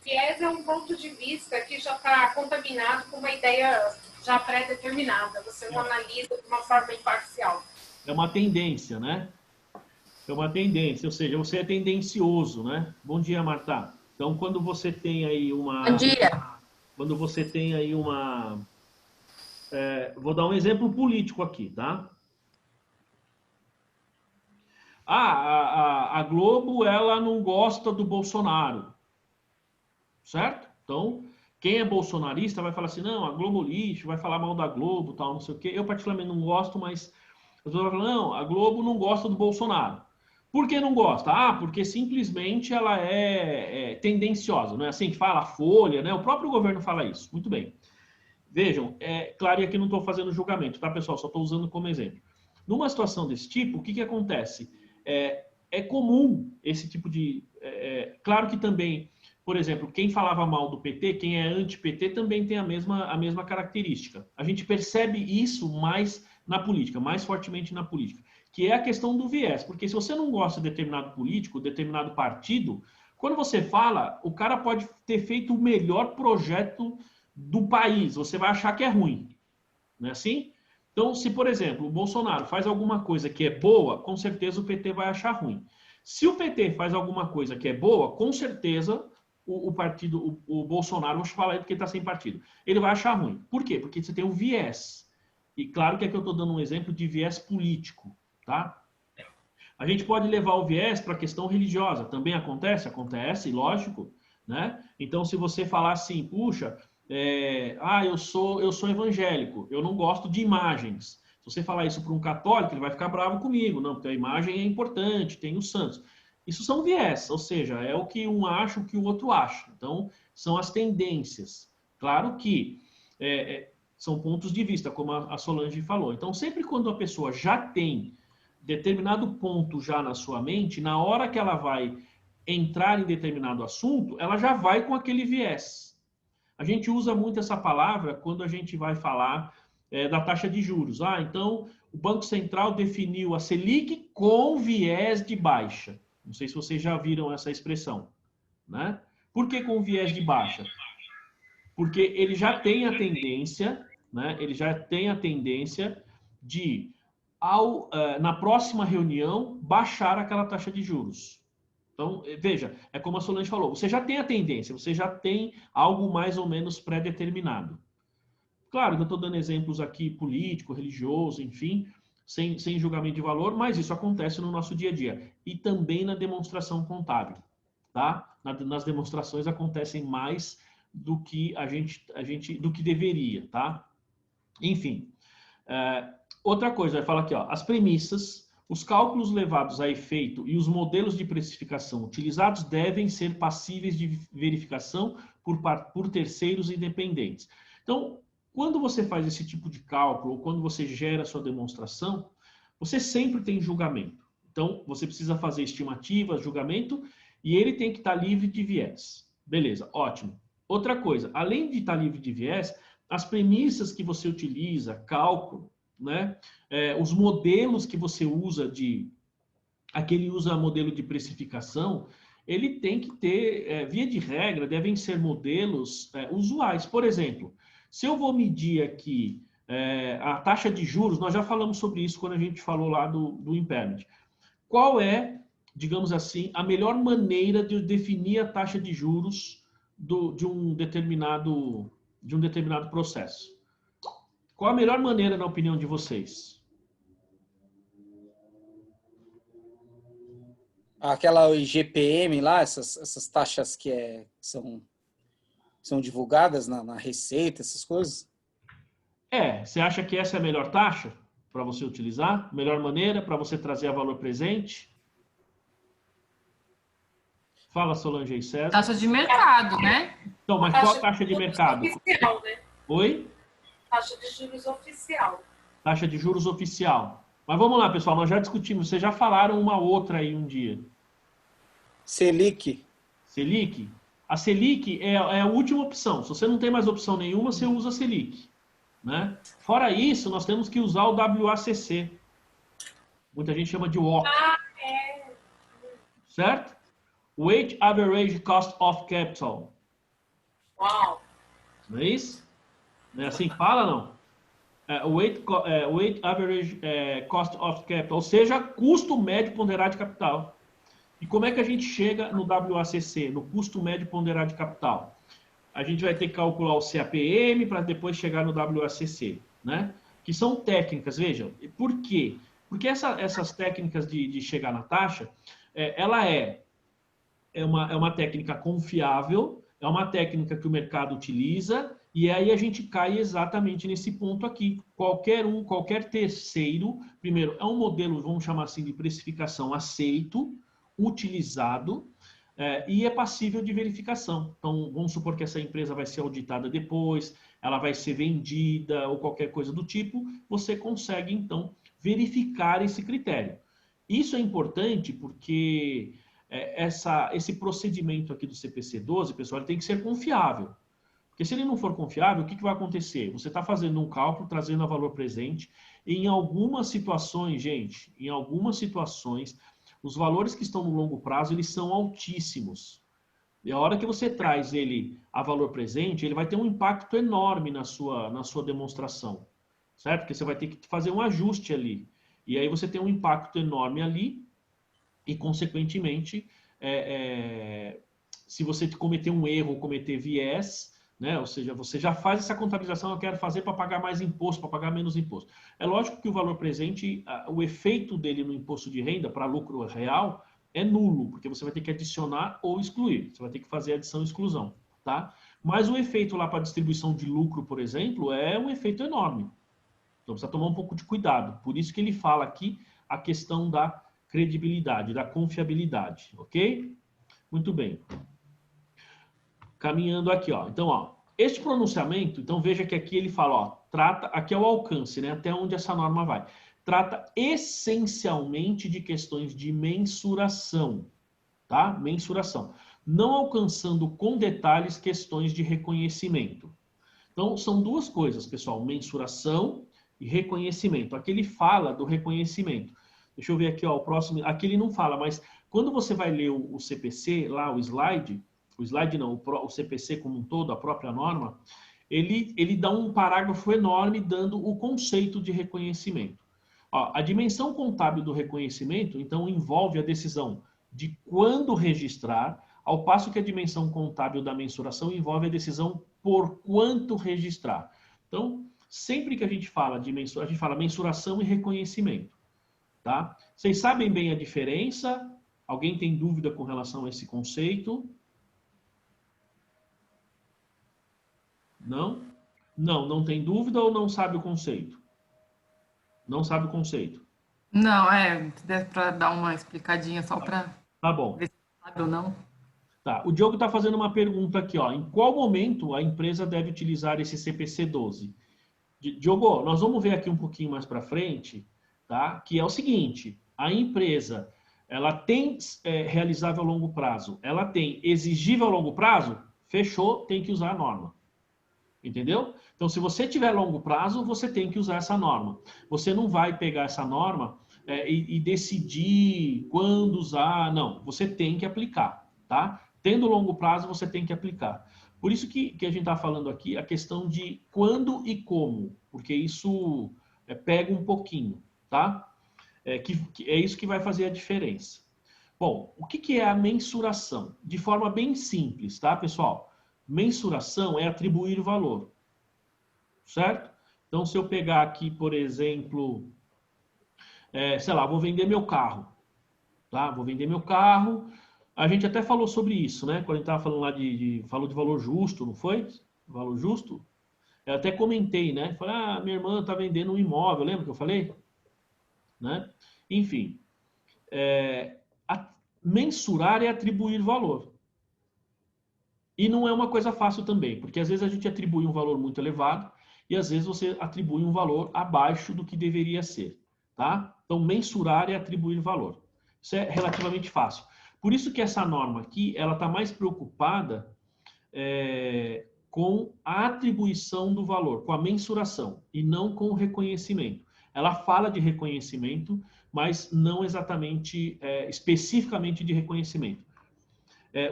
Viés é um ponto de vista que já está contaminado com uma ideia já pré-determinada. Você não analisa de uma forma imparcial. É uma tendência, né? É uma tendência, ou seja, você é tendencioso, né? Bom dia, Marta. Então, quando você tem aí uma... Bom dia. Quando você tem aí uma... vou dar um exemplo político aqui, tá? A Globo, ela não gosta do Bolsonaro, certo? Então, quem é bolsonarista vai falar assim, não, a Globo lixo, vai falar mal da Globo, tal, não sei o quê. Eu, particularmente, não gosto, mas as pessoas vão falar, não, a Globo não gosta do Bolsonaro. Por que não gosta? Ah, porque simplesmente ela é tendenciosa, não é assim que fala a Folha, né? O próprio governo fala isso. Muito bem. Vejam, claro, e aqui não estou fazendo julgamento, tá, pessoal? Só estou usando como exemplo. Numa situação desse tipo, o que acontece? É comum esse tipo de... claro que também, por exemplo, quem falava mal do PT, quem é anti-PT, também tem a mesma característica. A gente percebe isso mais na política, mais fortemente na política, que é a questão do viés. Porque se você não gosta de determinado político, determinado partido, quando você fala, o cara pode ter feito o melhor projeto do país, você vai achar que é ruim. Não é assim? Então, se, por exemplo, o Bolsonaro faz alguma coisa que é boa, com certeza o PT vai achar ruim. Se o PT faz alguma coisa que é boa, com certeza o partido, o Bolsonaro, vamos falar aí porque ele está sem partido, ele vai achar ruim. Por quê? Porque você tem um viés. E claro que aqui eu estou dando um exemplo de viés político, tá? A gente pode levar o viés para a questão religiosa. Também acontece? Acontece, lógico, né? Então, se você falar assim, puxa, eu sou evangélico, eu não gosto de imagens. Se você falar isso para um católico, ele vai ficar bravo comigo. Não, porque a imagem é importante, tem os santos. Isso são viés, ou seja, é o que um acha, o que o outro acha. Então, são as tendências. Claro que são pontos de vista, como a Solange falou. Então, sempre quando a pessoa já tem determinado ponto já na sua mente, na hora que ela vai entrar em determinado assunto, ela já vai com aquele viés. A gente usa muito essa palavra quando a gente vai falar da taxa de juros. Então, o Banco Central definiu a Selic com viés de baixa. Não sei se vocês já viram essa expressão, né? Por que com viés de baixa? Porque ele já tem a tendência, né? Ele já tem a tendência de, na próxima reunião, baixar aquela taxa de juros. Então, veja, é como a Solange falou, você já tem a tendência, você já tem algo mais ou menos pré-determinado. Claro que eu estou dando exemplos aqui político, religioso, enfim, sem julgamento de valor, mas isso acontece no nosso dia a dia. E também na demonstração contábil, tá? Nas demonstrações acontecem mais do que do que deveria, tá? Enfim. Outra coisa, vai falar aqui, ó, as premissas, os cálculos levados a efeito e os modelos de precificação utilizados devem ser passíveis de verificação por terceiros independentes. Então, quando você faz esse tipo de cálculo, ou quando você gera a sua demonstração, você sempre tem julgamento. Então, você precisa fazer estimativas, julgamento, e ele tem que estar livre de viés. Beleza, ótimo. Outra coisa, além de estar livre de viés, as premissas que você utiliza, cálculo, né? Os modelos que você usa aquele usa modelo de precificação, ele tem que ter, via de regra, devem ser modelos usuais. Por exemplo, se eu vou medir aqui a taxa de juros, nós já falamos sobre isso quando a gente falou lá do impairment. Qual é, digamos assim, a melhor maneira de eu definir a taxa de juros de um determinado processo? Qual a melhor maneira, na opinião de vocês? Aquela IGPM lá, essas taxas que são divulgadas na Receita, essas coisas? Você acha que essa é a melhor taxa para você utilizar? Melhor maneira para você trazer a valor presente? Fala, Solange e César. Taxa de mercado, né? Então, mas qual a taxa de mercado? Oficial, né? Oi? Taxa de juros oficial. Taxa de juros oficial. Mas vamos lá, pessoal, nós já discutimos, vocês já falaram uma outra aí um dia. Selic. Selic? A Selic é a última opção. Se você não tem mais opção nenhuma, você usa a Selic, né? Fora isso, nós temos que usar o WACC. Muita gente chama de WACC. Certo? Weighted Average Cost of Capital. Uau! Não é isso? Não é assim que fala, não? Weighted Average Cost of Capital, ou seja, custo médio ponderado de capital. E como é que a gente chega no WACC, no custo médio ponderado de capital? A gente vai ter que calcular o CAPM para depois chegar no WACC, né? Que são técnicas, vejam. Por quê? Porque essas técnicas de chegar na taxa, ela é uma técnica confiável, é uma técnica que o mercado utiliza, e aí a gente cai exatamente nesse ponto aqui. Qualquer terceiro, primeiro, é um modelo, vamos chamar assim, de precificação aceito, utilizado, e é passível de verificação. Então, vamos supor que essa empresa vai ser auditada depois, ela vai ser vendida ou qualquer coisa do tipo, você consegue, então, verificar esse critério. Isso é importante porque esse procedimento aqui do CPC 12, pessoal, ele tem que ser confiável. Porque se ele não for confiável, o que vai acontecer? Você está fazendo um cálculo, trazendo a valor presente, e em algumas situações, gente, os valores que estão no longo prazo, eles são altíssimos. E a hora que você traz ele a valor presente, ele vai ter um impacto enorme na sua demonstração, certo? Porque você vai ter que fazer um ajuste ali. E aí você tem um impacto enorme ali e, consequentemente, se você cometer um erro ou cometer viés, né? Ou seja, você já faz essa contabilização, eu quero fazer para pagar mais imposto, para pagar menos imposto. É lógico que o valor presente, o efeito dele no imposto de renda para lucro real é nulo, porque você vai ter que adicionar ou excluir. Você vai ter que fazer adição e exclusão, tá? Mas o efeito lá para distribuição de lucro, por exemplo, é um efeito enorme. Então precisa tomar um pouco de cuidado. Por isso que ele fala aqui a questão da credibilidade, da confiabilidade, ok? Muito bem. Caminhando aqui, ó. Então, ó, este pronunciamento, então veja que aqui ele fala, ó, trata, aqui é o alcance, né, até onde essa norma vai. Trata essencialmente de questões de mensuração, tá? Mensuração. Não alcançando com detalhes questões de reconhecimento. Então, são duas coisas, pessoal, mensuração e reconhecimento. Aqui ele fala do reconhecimento. Deixa eu ver aqui, ó, o próximo, aqui ele não fala, mas quando você vai ler o CPC, lá o slide não, o CPC como um todo, a própria norma, ele dá um parágrafo enorme dando o conceito de reconhecimento. Ó, a dimensão contábil do reconhecimento, então, envolve a decisão de quando registrar, ao passo que a dimensão contábil da mensuração envolve a decisão por quanto registrar. Então, Sempre que a gente fala de mensuração, a gente fala mensuração e reconhecimento, tá? Vocês sabem bem a diferença? Alguém tem dúvida com relação a esse conceito? Não? Não tem dúvida ou não sabe o conceito? Não sabe o conceito? Não, se der para dar uma explicadinha só para Tá bom. ver se sabe ou não. Tá. O Diogo está fazendo uma pergunta aqui, ó. Em qual momento a empresa deve utilizar esse CPC 12? Diogo, nós vamos ver aqui um pouquinho mais para frente, tá? Que é o seguinte: a empresa, ela tem realizável a longo prazo, ela tem exigível a longo prazo, fechou, tem que usar a norma. Entendeu? Então, se você tiver longo prazo, você tem que usar essa norma. Você não vai pegar essa norma e decidir quando usar. Não, você tem que aplicar, tá? Tendo longo prazo, você tem que aplicar. Por isso que a gente está falando aqui a questão de quando e como, porque isso pega um pouquinho, tá? É isso que vai fazer a diferença. Bom, o que é a mensuração? De forma bem simples, tá, pessoal? Mensuração é atribuir valor, certo? Então, se eu pegar aqui, por exemplo, sei lá, vou vender meu carro, tá? Vou vender meu carro. A gente até falou sobre isso, né? Quando a gente estava falando lá falou de valor justo, não foi? Valor justo. Eu até comentei, né? Falei, minha irmã está vendendo um imóvel, lembra que eu falei? Né? Enfim, mensurar é atribuir valor. E não é uma coisa fácil também, porque às vezes a gente atribui um valor muito elevado e às vezes você atribui um valor abaixo do que deveria ser, tá? Então, mensurar é atribuir valor. Isso é relativamente fácil. Por isso que essa norma aqui, ela está mais preocupada com a atribuição do valor, com a mensuração, e não com o reconhecimento. Ela fala de reconhecimento, mas não exatamente, especificamente de reconhecimento.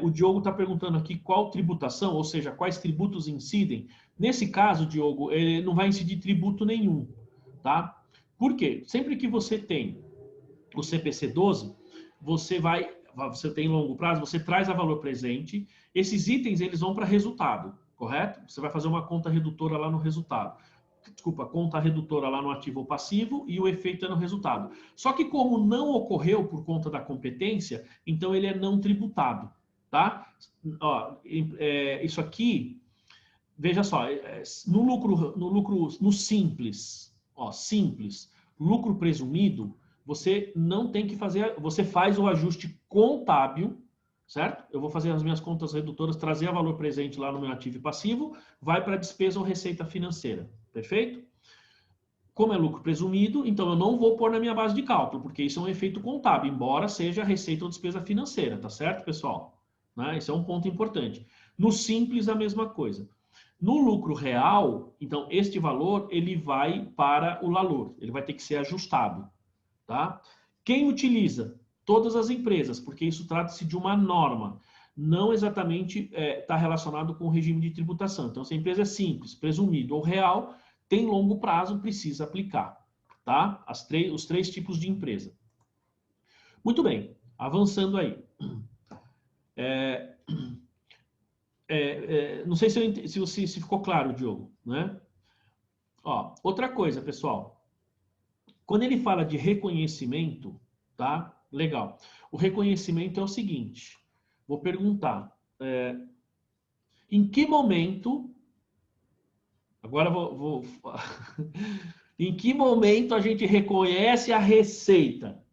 O Diogo está perguntando aqui qual tributação, ou seja, quais tributos incidem. Nesse caso, Diogo, não vai incidir tributo nenhum, tá? Por quê? Sempre que você tem o CPC 12, você tem longo prazo, você traz a valor presente, esses itens eles vão para resultado, correto? Você vai fazer uma conta redutora lá no resultado. Desculpa, conta redutora lá no ativo ou passivo e o efeito é no resultado. Só que como não ocorreu por conta da competência, então ele é não tributado, tá? Ó, isso aqui, veja só, no simples, ó, simples, lucro presumido, você não tem que fazer, você faz o ajuste contábil, certo? Eu vou fazer as minhas contas redutoras, trazer a valor presente lá no meu ativo e passivo, vai para despesa ou receita financeira, perfeito? Como é lucro presumido, então eu não vou pôr na minha base de cálculo, porque isso é um efeito contábil, embora seja receita ou despesa financeira, tá certo, pessoal? Né? Esse é um ponto importante. No simples, a mesma coisa. No lucro real, então, este valor, ele vai para o LALUR, ele vai ter que ser ajustado. Tá? Quem utiliza? Todas as empresas, porque isso trata-se de uma norma, não exatamente está relacionado com o regime de tributação. Então, se a empresa é simples, presumido ou real, tem longo prazo, precisa aplicar. Tá? Os três tipos de empresa. Muito bem, avançando aí. Não sei se ficou claro, Diogo. Né? Ó, outra coisa, pessoal. Quando ele fala de reconhecimento, tá? Legal. O reconhecimento é o seguinte. Vou perguntar. Em que momento... Agora vou... Em que momento a gente reconhece a receita?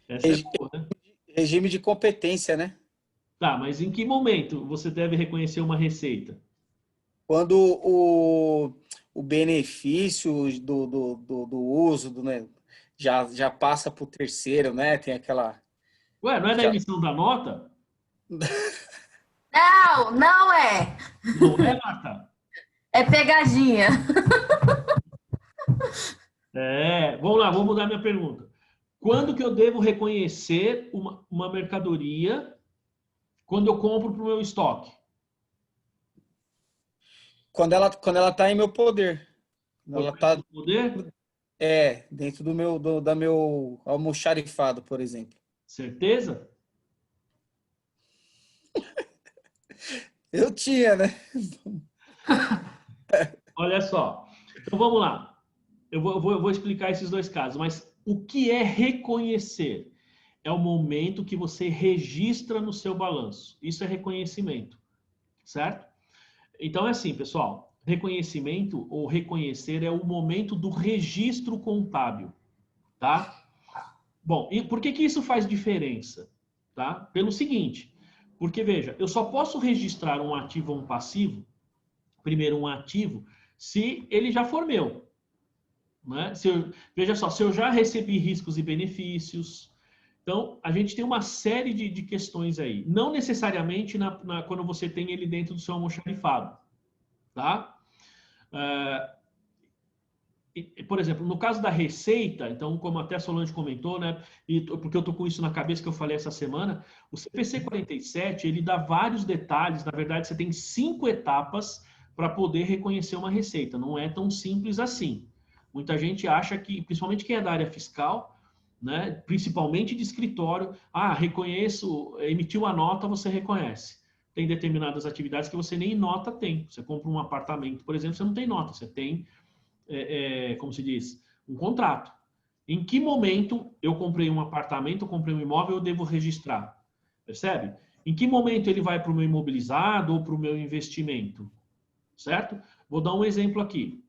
Essa é boa, né? Regime de competência, né? Tá, mas em que momento você deve reconhecer uma receita? Quando o benefício do uso né, já passa para o terceiro, né? Tem aquela... Ué, não é da emissão da nota? Não, não é. Não é, Marta? É pegadinha. Vamos lá, vou mudar minha pergunta. Quando que eu devo reconhecer uma mercadoria quando eu compro para o meu estoque? Quando ela está em meu poder. Ela está no poder? Dentro do meu almoxarifado, por exemplo. Certeza? Eu tinha, né? Olha só. Então vamos lá. Eu vou explicar esses dois casos, mas o que é reconhecer? É o momento que você registra no seu balanço. Isso é reconhecimento, certo? Então é assim, pessoal. Reconhecimento ou reconhecer é o momento do registro contábil, tá? Bom, e por que isso faz diferença? Tá? Pelo seguinte, porque veja, eu só posso registrar um ativo ou um passivo, primeiro um ativo, se ele já for meu. Né? Veja só, se eu já recebi riscos e benefícios. Então, a gente tem uma série de questões aí. Não necessariamente quando você tem ele dentro do seu almoxarifado. Tá? Por exemplo, no caso da receita, então, como até a Solange comentou, né, porque eu estou com isso na cabeça que eu falei essa semana, o CPC 47, ele dá vários detalhes, na verdade, você tem 5 etapas para poder reconhecer uma receita, não é tão simples assim. Muita gente acha que, principalmente quem é da área fiscal, né, principalmente de escritório, reconheço, emitiu a nota, você reconhece. Tem determinadas atividades que você nem nota tem. Você compra um apartamento, por exemplo, você não tem nota, você tem como se diz, um contrato. Em que momento eu comprei um apartamento, eu comprei um imóvel, eu devo registrar? Percebe? Em que momento ele vai para o meu imobilizado ou para o meu investimento? Certo? Vou dar um exemplo aqui,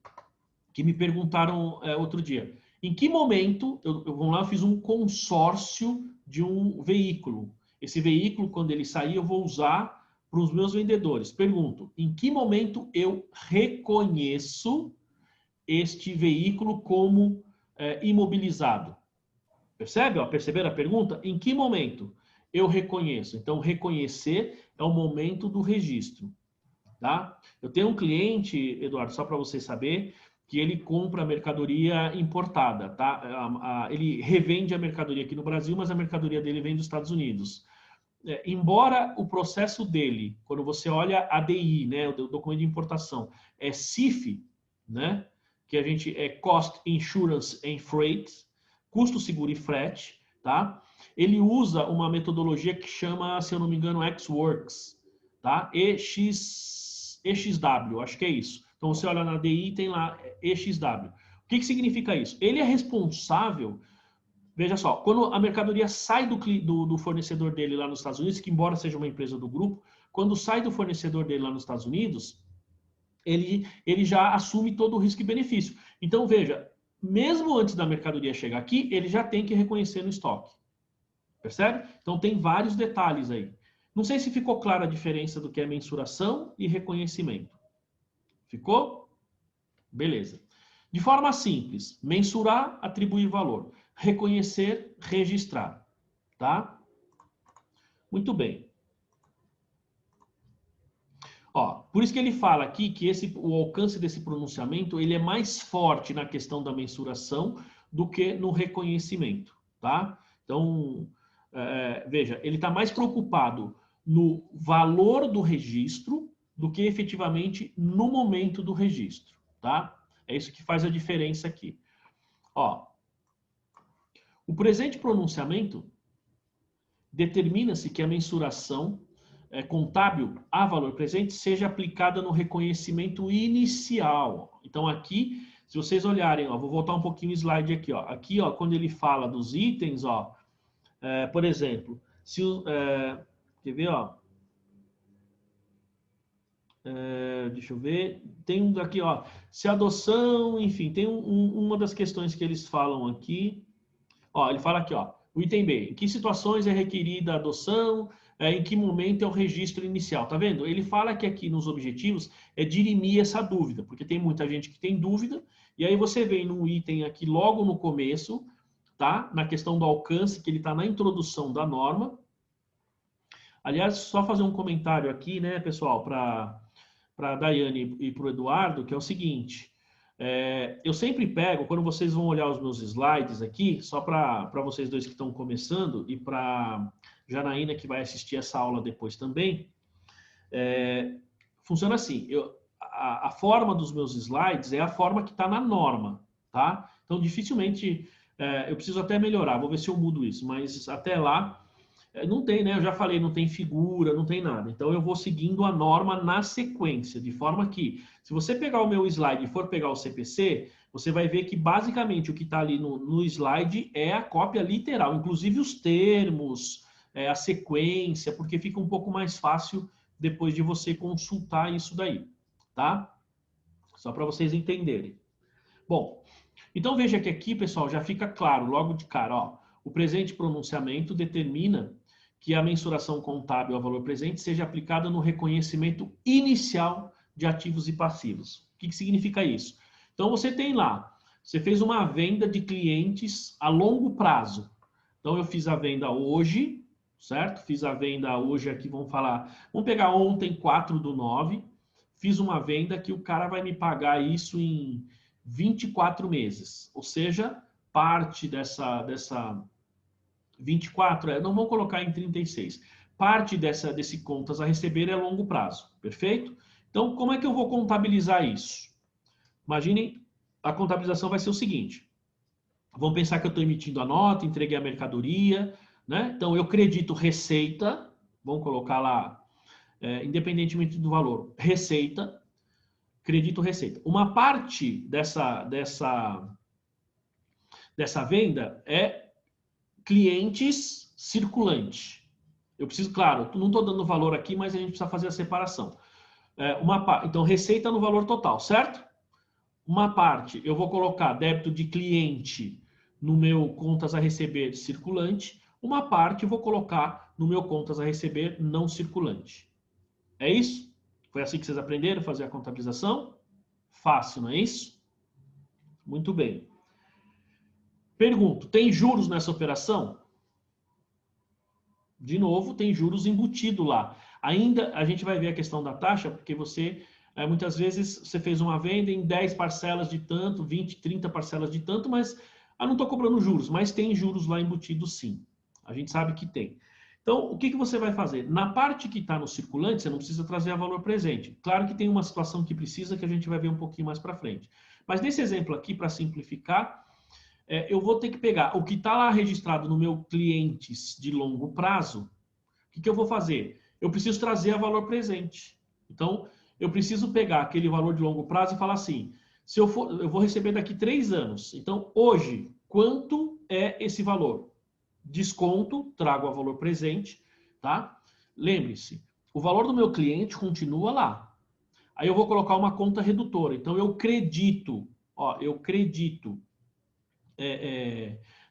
que me perguntaram outro dia. Em que momento, vamos lá, eu fiz um consórcio de um veículo. Esse veículo, quando ele sair, eu vou usar para os meus vendedores. Pergunto, em que momento eu reconheço este veículo como imobilizado? Percebe? Perceberam a pergunta? Em que momento eu reconheço? Então, reconhecer é o momento do registro. Tá? Eu tenho um cliente, Eduardo, só para você saber, que ele compra mercadoria importada. Tá? Ele revende a mercadoria aqui no Brasil, mas a mercadoria dele vem dos Estados Unidos. Embora o processo dele, quando você olha a DI, né, o documento de importação, é CIF, né? Que a gente Cost, Insurance and Freight, custo, seguro e frete, tá? Ele usa uma metodologia que chama, se eu não me engano, Xworks, tá? EXW, acho que é isso. Então, você olha na DI, tem lá EXW. O que significa isso? Ele é responsável, veja só, quando a mercadoria sai do fornecedor dele lá nos Estados Unidos, que embora seja uma empresa do grupo, quando sai do fornecedor dele lá nos Estados Unidos, ele já assume todo o risco e benefício. Então, veja, mesmo antes da mercadoria chegar aqui, ele já tem que reconhecer no estoque. Percebe? Então, tem vários detalhes aí. Não sei se ficou clara a diferença do que é mensuração e reconhecimento. Ficou? Beleza. De forma simples, mensurar, atribuir valor. Reconhecer, registrar. Tá? Muito bem. Por isso que ele fala aqui que o alcance desse pronunciamento ele é mais forte na questão da mensuração do que no reconhecimento, tá? Então, veja, ele está mais preocupado no valor do registro do que efetivamente no momento do registro, tá? É isso que faz a diferença aqui. O presente pronunciamento determina-se que a mensuração contábil a valor presente seja aplicada no reconhecimento inicial. Então, aqui, se vocês olharem, vou voltar um pouquinho o slide aqui. Aqui, quando ele fala dos itens, por exemplo, quer ver? Deixa eu ver. Tem um daqui, se adoção, enfim, tem uma das questões que eles falam aqui. Ele fala aqui, o item B. Em que situações é requerida a adoção? Em que momento é o registro inicial? Tá vendo? Ele fala que aqui nos objetivos é dirimir essa dúvida, porque tem muita gente que tem dúvida, e aí você vem num item aqui logo no começo, tá? Na questão do alcance, que ele está na introdução da norma. Aliás, só fazer um comentário aqui, né, pessoal, para a Daiane e para o Eduardo, que é o seguinte. Eu sempre pego, quando vocês vão olhar os meus slides aqui, só para vocês dois que estão começando e para Janaína, que vai assistir essa aula depois também, funciona assim, a forma dos meus slides é a forma que está na norma, tá? Então, dificilmente, eu preciso até melhorar, vou ver se eu mudo isso, mas até lá, Não tem, né? Eu já falei, não tem figura, não tem nada. Então, eu vou seguindo a norma na sequência, de forma que, se você pegar o meu slide e for pegar o CPC, você vai ver que, basicamente, o que está ali no slide é a cópia literal, inclusive os termos, a sequência, porque fica um pouco mais fácil depois de você consultar isso daí, tá? Só para vocês entenderem. Bom, então veja que aqui, pessoal, já fica claro, logo de cara, ó, o presente pronunciamento determina que a mensuração contábil a valor presente seja aplicada no reconhecimento inicial de ativos e passivos. O que significa isso? Então, você tem lá, você fez uma venda de clientes a longo prazo. Então, eu fiz a venda hoje, certo? Fiz a venda hoje aqui, vamos pegar ontem, 4/9, fiz uma venda que o cara vai me pagar isso em 24 meses. Ou seja, parte dessa 24, não vamos colocar em 36. Parte desse contas a receber é longo prazo, perfeito? Então, como é que eu vou contabilizar isso? Imaginem, a contabilização vai ser o seguinte. Vamos pensar que eu estou emitindo a nota, entreguei a mercadoria, né? Então, eu credito receita, vamos colocar lá, independentemente do valor, receita, credito receita. Uma parte dessa venda é clientes circulante. Eu preciso, claro, não estou dando valor aqui, mas a gente precisa fazer a separação. Então, receita no valor total, certo? Uma parte eu vou colocar débito de cliente no meu contas a receber circulante, uma parte eu vou colocar no meu contas a receber não circulante. É isso? Foi assim que vocês aprenderam a fazer a contabilização? Fácil, não é isso? Muito bem. Pergunto, tem juros nessa operação? De novo, tem juros embutido lá. Ainda a gente vai ver a questão da taxa, porque muitas vezes você fez uma venda em 10 parcelas de tanto, 20, 30 parcelas de tanto, mas não estou cobrando juros, mas tem juros lá embutidos sim. A gente sabe que tem. Então, o que você vai fazer? Na parte que está no circulante, você não precisa trazer a valor presente. Claro que tem uma situação que precisa, que a gente vai ver um pouquinho mais para frente. Mas nesse exemplo aqui, para simplificar, eu vou ter que pegar o que está lá registrado no meu clientes de longo prazo. O que eu vou fazer? Eu preciso trazer a valor presente. Então, eu preciso pegar aquele valor de longo prazo e falar assim, eu vou receber daqui 3 anos. Então, hoje, quanto é esse valor? Desconto, trago a valor presente, tá? Lembre-se, o valor do meu cliente continua lá. Aí eu vou colocar uma conta redutora. Então, eu credito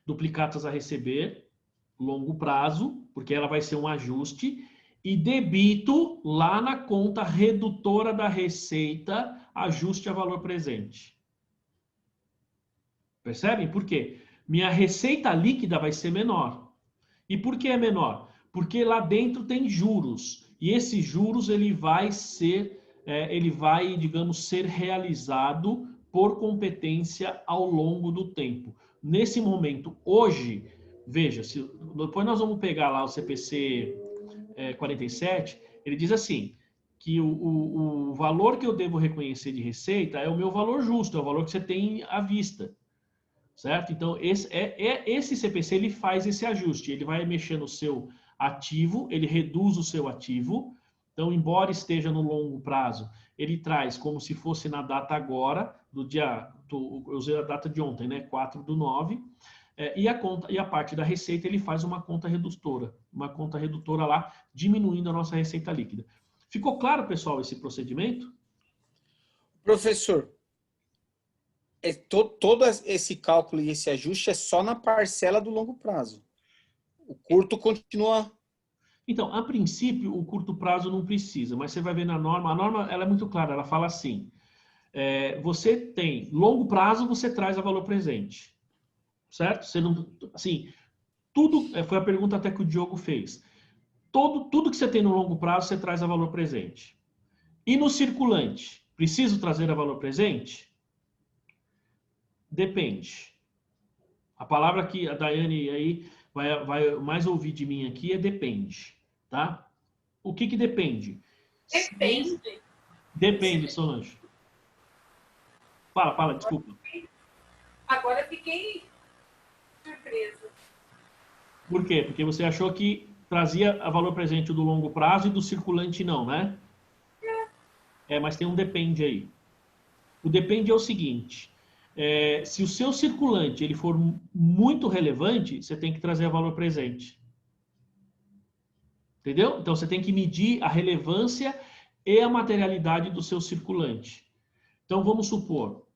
duplicatas a receber, longo prazo, porque ela vai ser um ajuste, e debito lá na conta redutora da receita, ajuste a valor presente. Percebem? Por quê? Minha receita líquida vai ser menor. E por que é menor? Porque lá dentro tem juros. E esses juros ele vai, digamos, ser realizado por competência ao longo do tempo. Nesse momento, hoje, veja, depois nós vamos pegar lá o CPC 47, ele diz assim, que o valor que eu devo reconhecer de receita é o meu valor justo, é o valor que você tem à vista. Certo? Então, esse CPC ele faz esse ajuste, ele vai mexer no seu ativo, ele reduz o seu ativo. Então, embora esteja no longo prazo, ele traz como se fosse na data agora, eu usei a data de ontem, né? 4/9, e a parte da receita ele faz uma conta redutora lá, diminuindo a nossa receita líquida. Ficou claro, pessoal, esse procedimento? Professor, todo esse cálculo e esse ajuste é só na parcela do longo prazo. O curto continua... Então, a princípio, o curto prazo não precisa, mas você vai ver na norma, a norma ela é muito clara, ela fala assim, você tem longo prazo, você traz a valor presente, certo? Você não, assim, tudo, foi a pergunta até que o Diogo fez, tudo que você tem no longo prazo, você traz a valor presente. E no circulante, preciso trazer a valor presente? Depende. A palavra que a Daiane aí vai mais ouvir de mim aqui é depende, tá? O que depende? Depende. Depende, Solange. Fala, desculpa. Agora eu fiquei surpresa. Por quê? Porque você achou que trazia a valor presente do longo prazo e do circulante não, né? Mas tem um depende aí. O depende é o seguinte, se o seu circulante ele for muito relevante, você tem que trazer a valor presente. Entendeu? Então, você tem que medir a relevância e a materialidade do seu circulante. Então, vamos supor,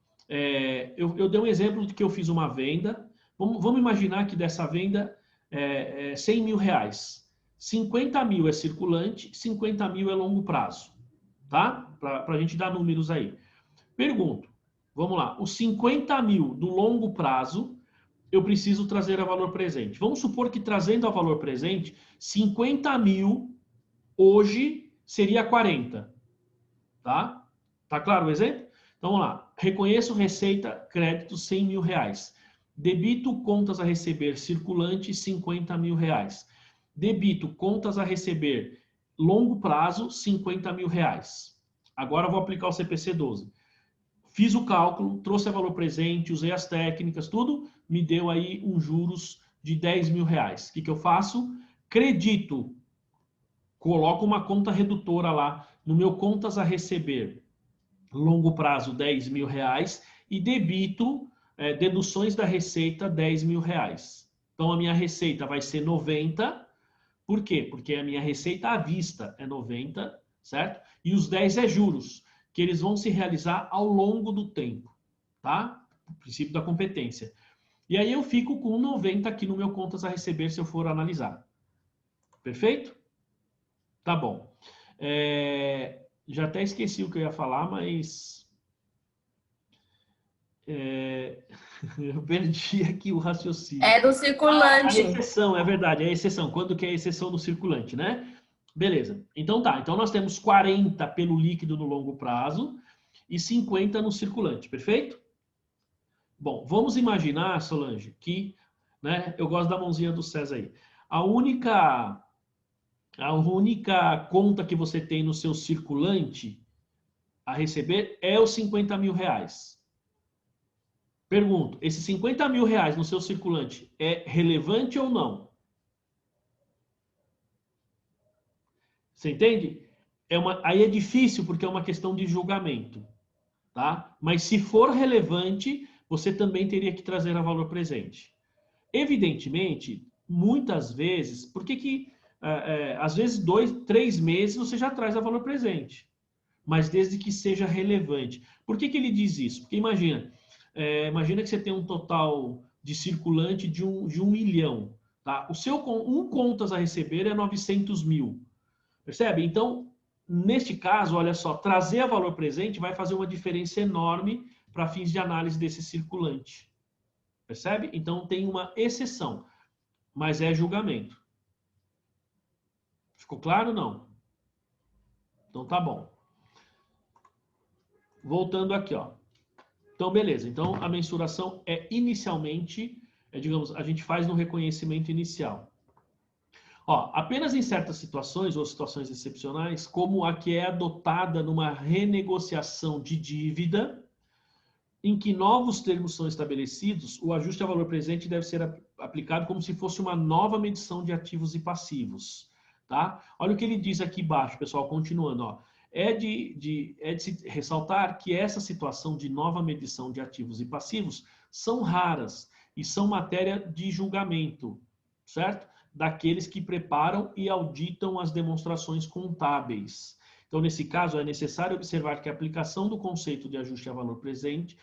eu dei um exemplo de que eu fiz uma venda. Vamos imaginar que dessa venda é 100 mil reais. 50 mil é circulante, 50 mil é longo prazo. Tá? Para a gente dar números aí. Pergunto, vamos lá, os 50 mil do longo prazo, eu preciso trazer a valor presente. Vamos supor que trazendo a valor presente, 50 mil hoje seria 40. Tá? Tá claro o exemplo? Então, vamos lá. Reconheço receita, crédito, 100 mil reais. Debito contas a receber circulante, 50 mil reais. Debito contas a receber longo prazo, 50 mil reais. Agora eu vou aplicar o CPC 12. Fiz o cálculo, trouxe a valor presente, usei as técnicas, tudo, me deu aí um juros de 10 mil reais. O que eu faço? Credito. Coloco uma conta redutora lá no meu contas a receber longo prazo 10 mil reais e debito deduções da receita 10 mil reais. Então a minha receita vai ser 90. Por quê? Porque a minha receita à vista é 90, certo? E os 10 é juros, que eles vão se realizar ao longo do tempo, tá? O princípio da competência. E aí eu fico com 90 aqui no meu contas a receber se eu for analisar. Perfeito? Tá bom. Já até esqueci o que eu ia falar, mas... eu perdi aqui o raciocínio. É do circulante. A exceção, é verdade, é a exceção. Quando que é a exceção do circulante, né? Beleza. Então tá. Então nós temos 40 pelo líquido no longo prazo e 50 no circulante, perfeito? Bom, vamos imaginar, Solange, que, né, eu gosto da mãozinha do César aí. A única conta que você tem no seu circulante a receber é os 50 mil reais. Pergunto, esses 50 mil reais no seu circulante é relevante ou não? Você entende? Aí é difícil porque é uma questão de julgamento. Tá? Mas se for relevante, você também teria que trazer a valor presente. Evidentemente, muitas vezes, por que às vezes 2, 3 meses você já traz a valor presente? Mas desde que seja relevante. Por que ele diz isso? Porque imagina que você tem um total de circulante de 1 milhão. Tá? O seu contas a receber é 900 mil. Percebe? Então, neste caso, olha só, trazer a valor presente vai fazer uma diferença enorme para fins de análise desse circulante. Percebe? Então, tem uma exceção, mas é julgamento. Ficou claro ou não? Então, tá bom. Voltando aqui, ó. Então, beleza. Então, a mensuração inicialmente, digamos, a gente faz no reconhecimento inicial. Ó, apenas em certas situações ou situações excepcionais, como a que é adotada numa renegociação de dívida, em que novos termos são estabelecidos, o ajuste a valor presente deve ser aplicado como se fosse uma nova medição de ativos e passivos. Tá? Olha o que ele diz aqui embaixo, pessoal, continuando. Ó. É de se ressaltar que essa situação de nova medição de ativos e passivos são raras e são matéria de julgamento, certo? Daqueles que preparam e auditam as demonstrações contábeis. Então, nesse caso, é necessário observar que a aplicação do conceito de ajuste a valor presente...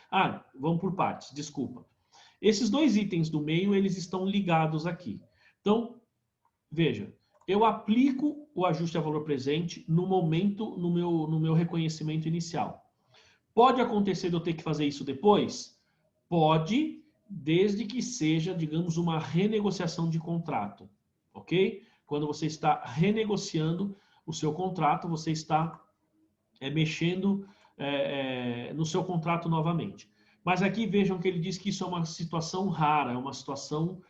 vamos por partes, desculpa. Esses dois itens do meio, eles estão ligados aqui. Então, veja, eu aplico o ajuste a valor presente no momento, no meu reconhecimento inicial. Pode acontecer de eu ter que fazer isso depois? Pode, desde que seja, digamos, uma renegociação de contrato. Ok? Quando você está renegociando o seu contrato, você está mexendo no seu contrato novamente. Mas aqui vejam que ele diz que isso é uma situação rara, é uma situação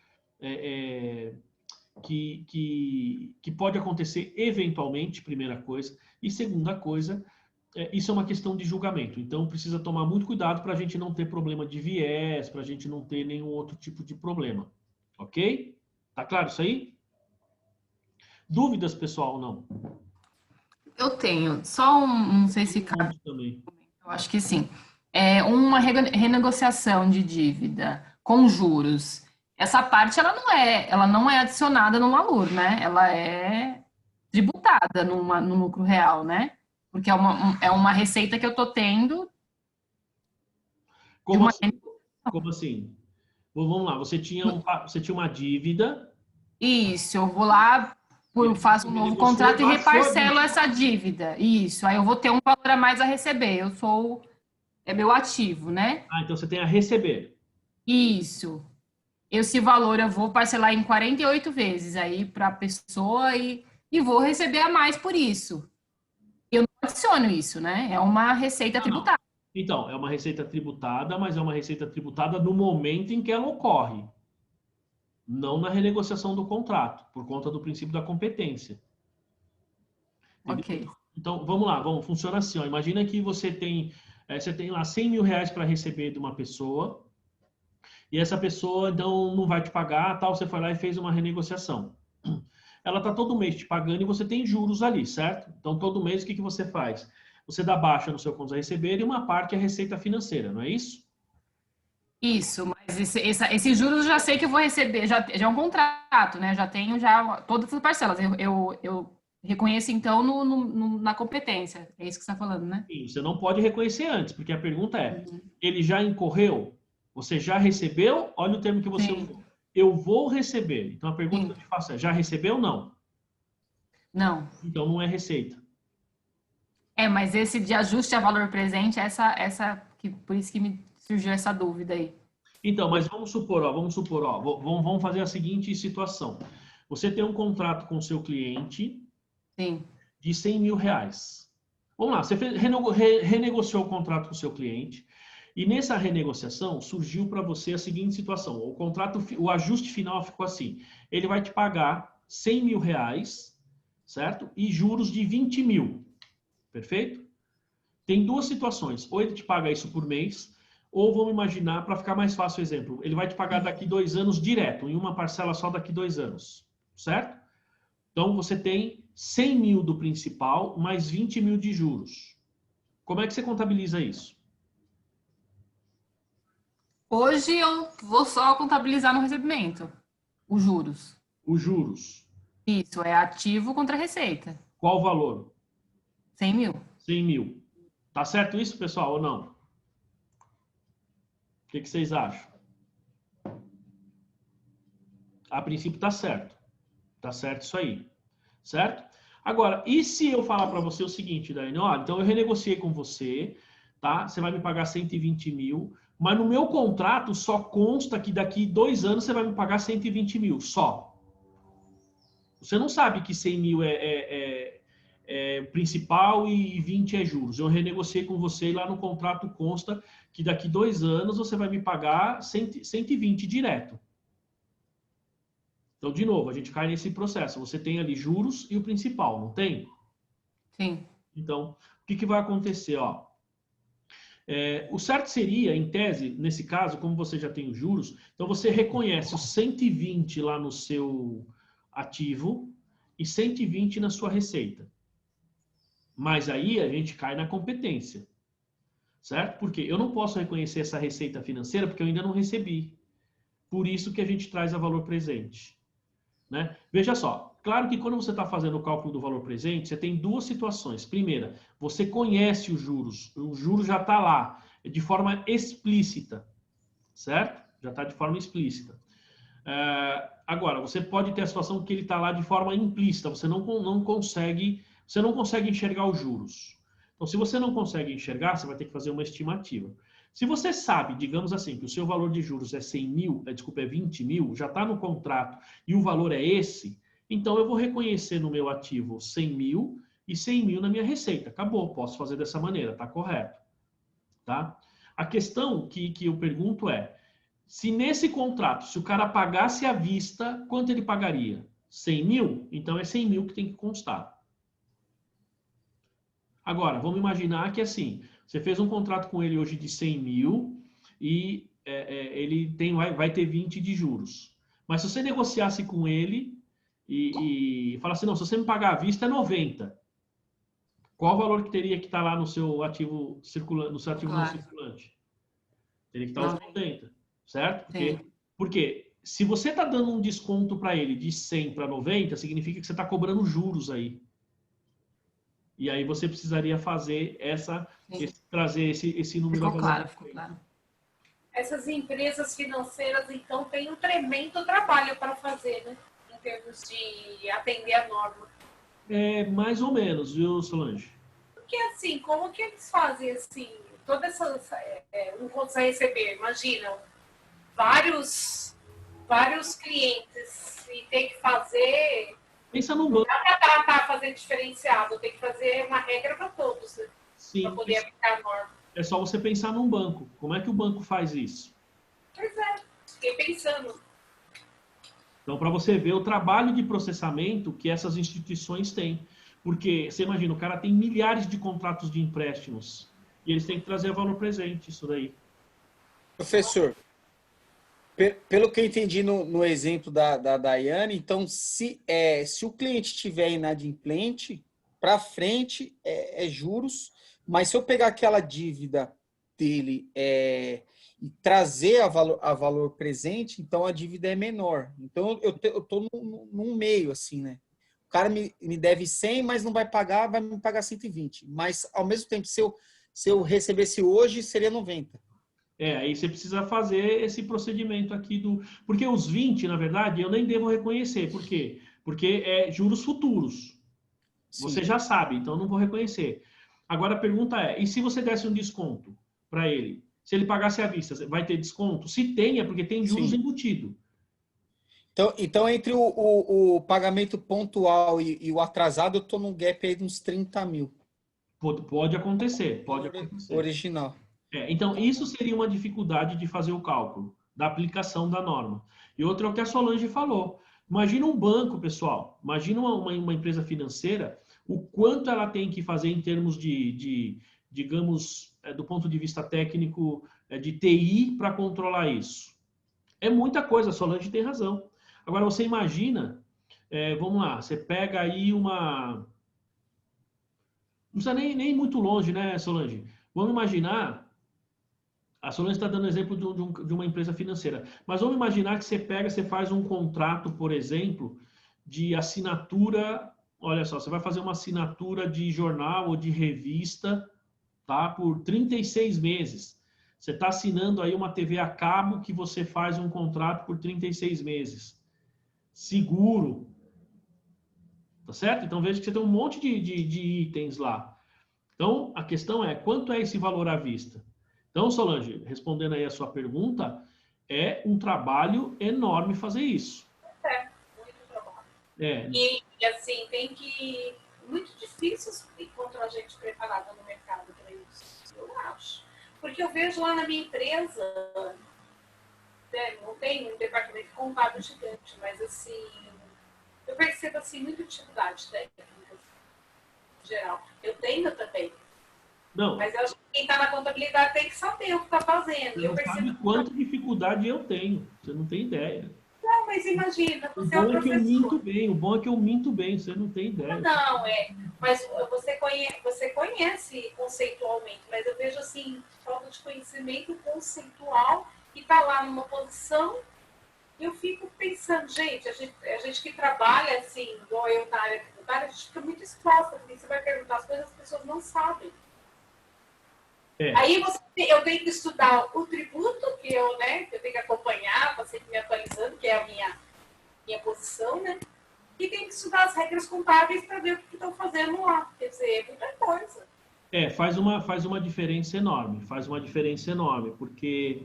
que pode acontecer eventualmente, primeira coisa. E segunda coisa, isso é uma questão de julgamento. Então precisa tomar muito cuidado para a gente não ter problema de viés, para a gente não ter nenhum outro tipo de problema. Ok? Tá claro isso aí? Dúvidas, pessoal, ou não? Eu tenho. Só não sei se cabe. Também. Eu acho que sim. Uma renegociação de dívida com juros. Essa parte ela não é adicionada no valor, né? Ela é tributada no lucro real, né? Porque é uma receita que eu tô tendo. Como assim? Como assim? Vamos lá, você tinha uma dívida. Isso, eu vou lá, faço um novo contrato e reparcelo essa dívida. Isso, aí eu vou ter um valor a mais a receber. É meu ativo, né? Ah, então você tem a receber. Isso. Esse valor eu vou parcelar em 48 vezes aí para a pessoa e vou receber a mais por isso. Eu não adiciono isso, né? É uma receita tributária. Então, é uma receita tributada, mas é uma receita tributada no momento em que ela ocorre. Não na renegociação do contrato, por conta do princípio da competência. Ok. Então, vamos lá, funciona assim. Ó. Imagina que você tem lá 100 mil reais para receber de uma pessoa, e essa pessoa, então, não vai te pagar, tal, você foi lá e fez uma renegociação. Ela está todo mês te pagando e você tem juros ali, certo? Então, todo mês, o que você faz? Você dá baixa no seu contas a receber e uma parte é receita financeira, não é isso? Isso, mas esse juros eu já sei que eu vou receber, já é um contrato, né? Já tenho todas as parcelas. Eu reconheço, então, na competência. É isso que você está falando, né? Sim, você não pode reconhecer antes, porque a pergunta é, ele já incorreu? Você já recebeu? Olha o termo que você usou. Eu vou receber. Então, a pergunta que eu te faço é, já recebeu ou não? Não. Então, não é receita. Mas esse de ajuste a valor presente, por isso que me surgiu essa dúvida aí. Então, mas vamos supor, vamos fazer a seguinte situação. Você tem um contrato com o seu cliente de 100 mil reais. Vamos lá, você renegociou o contrato com o seu cliente e nessa renegociação surgiu para você a seguinte situação. O ajuste final ficou assim. Ele vai te pagar 100 mil reais, certo? E juros de 20 mil. Perfeito? Tem duas situações. Ou ele te paga isso por mês, ou vamos imaginar, para ficar mais fácil o exemplo, ele vai te pagar daqui 2 anos direto, em uma parcela só daqui 2 anos. Certo? Então, você tem 100 mil do principal, mais 20 mil de juros. Como é que você contabiliza isso? Hoje eu vou só contabilizar no recebimento. Os juros. Os juros. Isso, é ativo contra receita. Qual o valor? 100 mil. 100 mil. Tá certo isso, pessoal, ou não? O que vocês acham? A princípio tá certo. Tá certo isso aí. Certo? Agora, e se eu falar para você o seguinte, Daiane, olha, então eu renegociei com você, tá? Você vai me pagar 120 mil, mas no meu contrato só consta que daqui 2 anos você vai me pagar 120 mil, só. Você não sabe que 100 mil é principal e 20 é juros. Eu renegociei com você e lá no contrato consta que daqui 2 anos você vai me pagar 120 direto. Então, de novo, a gente cai nesse processo. Você tem ali juros e o principal, não tem? Sim. Então, o que vai acontecer? Ó? O certo seria, em tese, nesse caso, como você já tem os juros, então você reconhece os 120 lá no seu ativo e 120 na sua receita. Mas aí a gente cai na competência, certo? Porque eu não posso reconhecer essa receita financeira porque eu ainda não recebi. Por isso que a gente traz a valor presente. Né? Veja só, claro que quando você está fazendo o cálculo do valor presente, você tem duas situações. Primeira, você conhece os juros. O juro já está lá, de forma explícita, certo? Já está de forma explícita. Agora, você pode ter a situação que ele está lá de forma implícita. Você não consegue enxergar os juros. Então, se você não consegue enxergar, você vai ter que fazer uma estimativa. Se você sabe, digamos assim, que o seu valor de juros é 100 mil, é 20 mil, já está no contrato e o valor é esse, então eu vou reconhecer no meu ativo 100 mil e 100 mil na minha receita. Acabou, posso fazer dessa maneira, está correto. Tá? A questão que eu pergunto é, se nesse contrato, se o cara pagasse à vista, quanto ele pagaria? 100 mil? Então é 100 mil que tem que constar. Agora, vamos imaginar que assim, você fez um contrato com ele hoje de 100 mil e ele vai ter 20 de juros. Mas se você negociasse com ele e fala assim, não, se você me pagar à vista é 90. Qual o valor que teria que estar lá no seu ativo circulante, no seu ativo não circulante? Teria que estar os 90, certo? Porque se você está dando um desconto para ele de 100 para 90, significa que você está cobrando juros aí. E aí você precisaria fazer trazer esse número. Ficou claro. Essas empresas financeiras, então, têm um tremendo trabalho para fazer, né? Em termos de atender a norma. É, mais ou menos, viu, Solange? Porque, assim, como que eles fazem, assim, toda essa... um conto a receber, imagina, vários clientes e tem que fazer... Pensa num Não banco. dá para tratar, fazer diferenciado, tem que fazer uma regra para todos, né? Sim. Para poder aplicar a norma. É só você pensar num banco. Como é que o banco faz isso? Pois é, fiquei pensando. Então, para você ver o trabalho de processamento que essas instituições têm. Porque, você imagina, o cara tem milhares de contratos de empréstimos e eles têm que trazer valor presente, isso daí. Professor, pelo que eu entendi no exemplo da Daiane, então, se o cliente estiver inadimplente, para frente é juros, mas se eu pegar aquela dívida dele e trazer a valor presente, então a dívida é menor. Então, eu estou num meio, assim, né? O cara me deve 100, mas não vai pagar, vai me pagar 120. Mas, ao mesmo tempo, se eu recebesse hoje, seria 90. Aí você precisa fazer esse procedimento aqui Porque os 20, na verdade, eu nem devo reconhecer. Por quê? Porque é juros futuros. Sim. Você já sabe, então não vou reconhecer. Agora a pergunta e se você desse um desconto para ele? Se ele pagasse à vista, vai ter desconto? Se tem, é porque tem juros embutido. Então entre o pagamento pontual e o atrasado, eu estou num gap aí de uns 30 mil. Pode acontecer, Original. Então, isso seria uma dificuldade de fazer o cálculo, da aplicação da norma. E outra é o que a Solange falou. Imagina um banco, pessoal. Imagina uma empresa financeira, o quanto ela tem que fazer em termos digamos, do ponto de vista técnico, de TI, para controlar isso. É muita coisa, a Solange tem razão. Agora, você imagina, vamos lá, você pega aí uma... Não precisa nem muito longe, né, Solange? Vamos imaginar... A Solange está dando exemplo de uma empresa financeira. Mas vamos imaginar que você faz um contrato, por exemplo, de assinatura. Olha só, você vai fazer uma assinatura de jornal ou de revista, tá? Por 36 meses. Você está assinando aí uma TV a cabo que você faz um contrato por 36 meses. Seguro. Tá certo? Então veja que você tem um monte de itens lá. Então a questão é, quanto é esse valor à vista? Então, Solange, respondendo aí a sua pergunta, é um trabalho enorme fazer isso. Muito trabalho. E, assim, muito difícil encontrar a gente preparada no mercado para isso, eu acho. Porque eu vejo lá na minha empresa, não tem um departamento contábil gigante, mas, assim, eu percebo, assim, muita dificuldade técnica, em geral. Eu tenho também. Não. Mas eu acho que quem está na contabilidade tem que saber o que está fazendo. Você não sabe quanta dificuldade eu tenho. Você não tem ideia. Não, mas imagina, você é um professor. O bom é que eu minto bem, você não tem ideia. Não, mas você conhece conceitualmente, mas eu vejo, assim, falta de conhecimento conceitual e está lá numa posição e eu fico pensando, gente, a gente que trabalha, assim, igual eu na área tributária, a gente fica muito exposta, porque você vai perguntar as coisas, as pessoas não sabem. Aí eu tenho que estudar o tributo, que eu tenho que acompanhar, para sempre me atualizando, que é a minha posição, né? E tenho que estudar as regras contábeis para ver o que estão fazendo lá. Quer dizer, é muita coisa. Faz uma diferença enorme, porque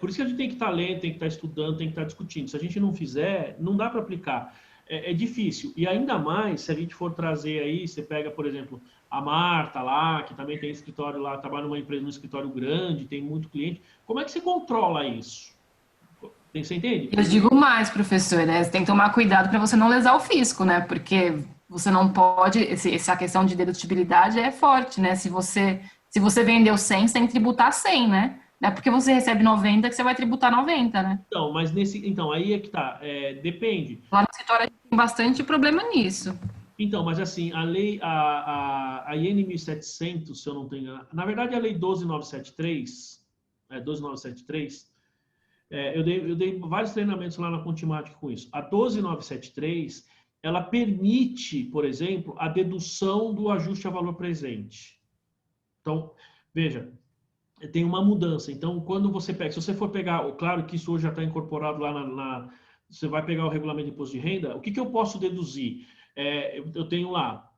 por isso que a gente tem que estar lendo, tem que estar estudando, tem que estar discutindo. Se a gente não fizer, não dá para aplicar. É difícil. E ainda mais, se a gente for trazer aí, você pega, por exemplo, a Marta lá, que também tem escritório lá, trabalha numa empresa, num escritório grande, tem muito cliente. Como é que você controla isso? Você entende? Eu digo mais, professor, né? Você tem que tomar cuidado para você não lesar o fisco, né? Porque você não pode... Essa questão de dedutibilidade é forte, né? Se você vendeu 100, você tem que tributar 100, né? Não é porque você recebe 90 que você vai tributar 90, né? Então, mas então, aí é que tá, depende. Lá no escritório a gente tem bastante problema nisso. Então, mas assim, a lei, a IN 1700, se eu não tenho enganado, na verdade a lei 12973, 12973, eu dei vários treinamentos lá na Contimática com isso. A 12973, ela permite, por exemplo, a dedução do ajuste a valor presente. Então, veja, tem uma mudança. Então, quando você pega, se você for pegar, claro que isso hoje já está incorporado lá você vai pegar o regulamento de imposto de renda, o que eu posso deduzir? Eu tenho lá,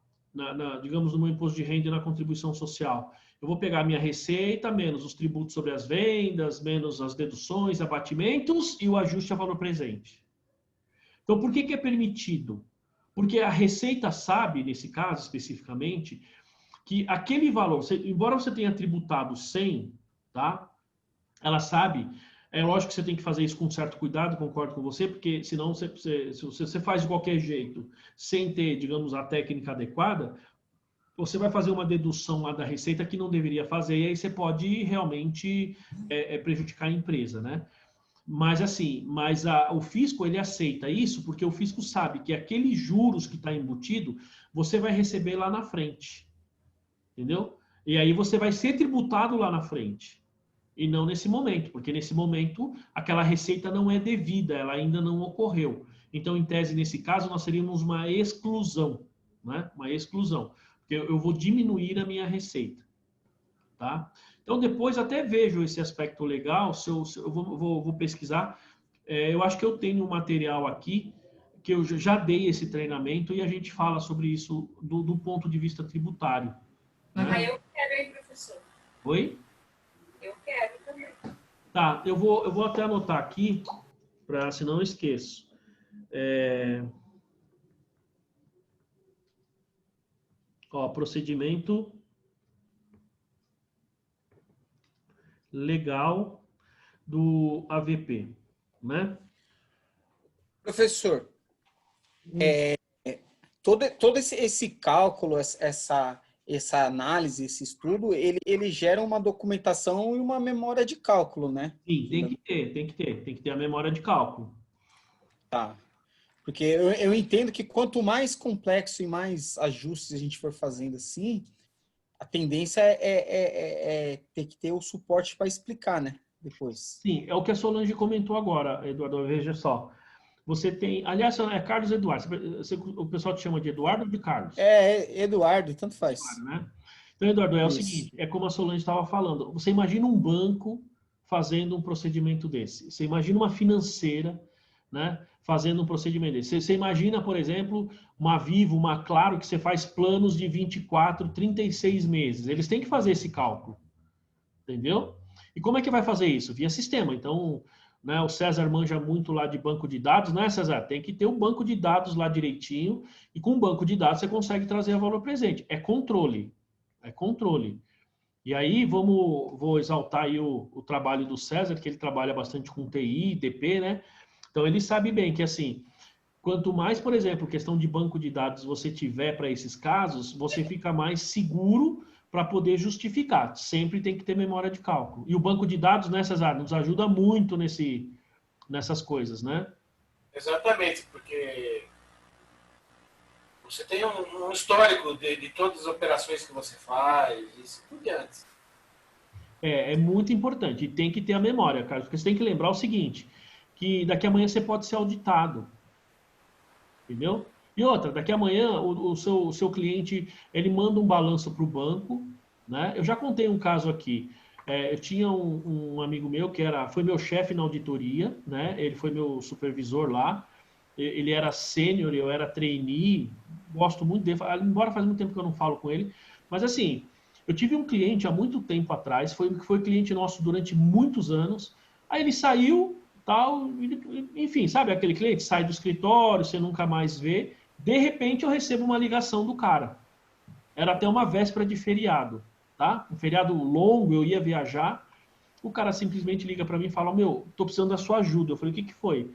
digamos, no meu imposto de renda e na contribuição social, eu vou pegar a minha receita, menos os tributos sobre as vendas, menos as deduções, abatimentos e o ajuste a valor presente. Então, por que é permitido? Porque a Receita sabe, nesse caso especificamente, que aquele valor, embora você tenha tributado 100, tá? Ela sabe, é lógico que você tem que fazer isso com certo cuidado, concordo com você, porque senão se você faz de qualquer jeito, sem ter, digamos, a técnica adequada, você vai fazer uma dedução lá da receita que não deveria fazer, e aí você pode realmente prejudicar a empresa, né? Mas assim, o fisco ele aceita isso porque o fisco sabe que aqueles juros que está embutido, você vai receber lá na frente. Entendeu? E aí você vai ser tributado lá na frente. E não nesse momento, porque nesse momento aquela receita não é devida, ela ainda não ocorreu. Então, em tese, nesse caso, nós teríamos uma exclusão, né? Uma exclusão. Porque eu vou diminuir a minha receita. Tá? Então, depois até vejo esse aspecto legal, eu vou pesquisar. Eu acho que eu tenho um material aqui que eu já dei esse treinamento e a gente fala sobre isso do ponto de vista tributário. Eu quero, hein, professor? Oi? Eu quero também. Tá, eu vou até anotar aqui, senão eu esqueço. Procedimento legal do AVP, né? Professor, todo esse cálculo, essa análise, esse estudo, ele gera uma documentação e uma memória de cálculo, né? Sim, tem que ter a memória de cálculo. Tá. Porque eu entendo que quanto mais complexo e mais ajustes a gente for fazendo assim, a tendência é ter que ter o suporte para explicar, né? Depois. Sim, é o que a Solange comentou agora, Eduardo, veja só. Você tem, aliás, é Carlos Eduardo. O pessoal te chama de Eduardo ou de Carlos? Eduardo, tanto faz. Eduardo, né? Então, Eduardo, é o seguinte, é como a Solange estava falando. Você imagina um banco fazendo um procedimento desse. Você imagina uma financeira, né, fazendo um procedimento desse. Você imagina, por exemplo, uma Vivo, uma Claro, que você faz planos de 24, 36 meses. Eles têm que fazer esse cálculo. Entendeu? E como é que vai fazer isso? Via sistema. Então, né, o César manja muito lá de banco de dados, né, César? Tem que ter um banco de dados lá direitinho, e com um banco de dados você consegue trazer o valor presente. É controle. É controle. E aí, vou exaltar aí o trabalho do César, que ele trabalha bastante com TI, DP, né? Então, ele sabe bem que, assim, quanto mais, por exemplo, questão de banco de dados você tiver para esses casos, você fica mais seguro para poder justificar. Sempre tem que ter memória de cálculo. E o banco de dados, né, César, nos ajuda muito nessas coisas, né? Exatamente, porque você tem um histórico de todas as operações que você faz, e assim por diante. É muito importante. E tem que ter a memória, cara, porque você tem que lembrar o seguinte, que daqui a amanhã você pode ser auditado. Entendeu? E outra, daqui a amanhã o seu cliente, ele manda um balanço para o banco, né? Eu já contei um caso aqui. Eu tinha um amigo meu que foi meu chefe na auditoria, né? Ele foi meu supervisor lá. Ele era sênior, eu era trainee. Gosto muito dele, embora faz muito tempo que eu não falo com ele. Mas assim, eu tive um cliente há muito tempo atrás, foi cliente nosso durante muitos anos. Aí ele saiu, tal, enfim, sabe aquele cliente sai do escritório, você nunca mais vê. De repente eu recebo uma ligação do cara. Era até uma véspera de feriado, tá? Um feriado longo, eu ia viajar. O cara simplesmente liga para mim e fala: meu, tô precisando da sua ajuda. Eu falei: o que foi?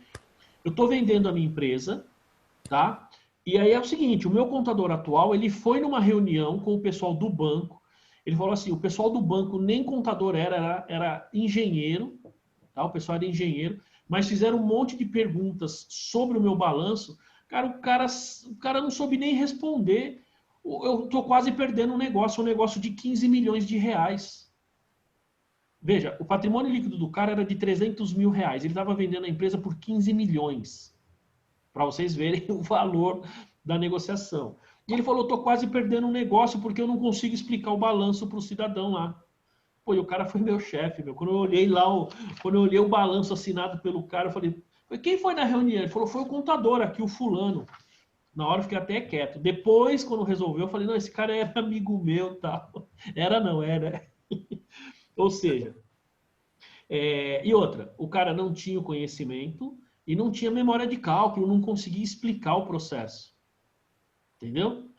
Eu tô vendendo a minha empresa, tá? E aí é o seguinte, o meu contador atual, ele foi numa reunião com o pessoal do banco Ele falou assim, o pessoal do banco nem contador era engenheiro, tá? O pessoal era engenheiro, mas fizeram um monte de perguntas sobre o meu balanço. Cara, o cara não soube nem responder. Eu estou quase perdendo um negócio de 15 milhões de reais. Veja, o patrimônio líquido do cara era de 300 mil reais. Ele estava vendendo a empresa por 15 milhões. Para vocês verem o valor da negociação. E ele falou, estou quase perdendo um negócio porque eu não consigo explicar o balanço para o cidadão lá. Pô, e o cara foi meu chefe, meu. Quando eu olhei lá, quando eu olhei o balanço assinado pelo cara, eu falei, quem foi na reunião? Ele falou, foi o contador aqui, o fulano. Na hora eu fiquei até quieto. Depois, quando resolveu, eu falei, não, esse cara era amigo meu, tá? Era não, era. Ou seja, e outra, o cara não tinha o conhecimento e não tinha memória de cálculo, não conseguia explicar o processo. Entendeu?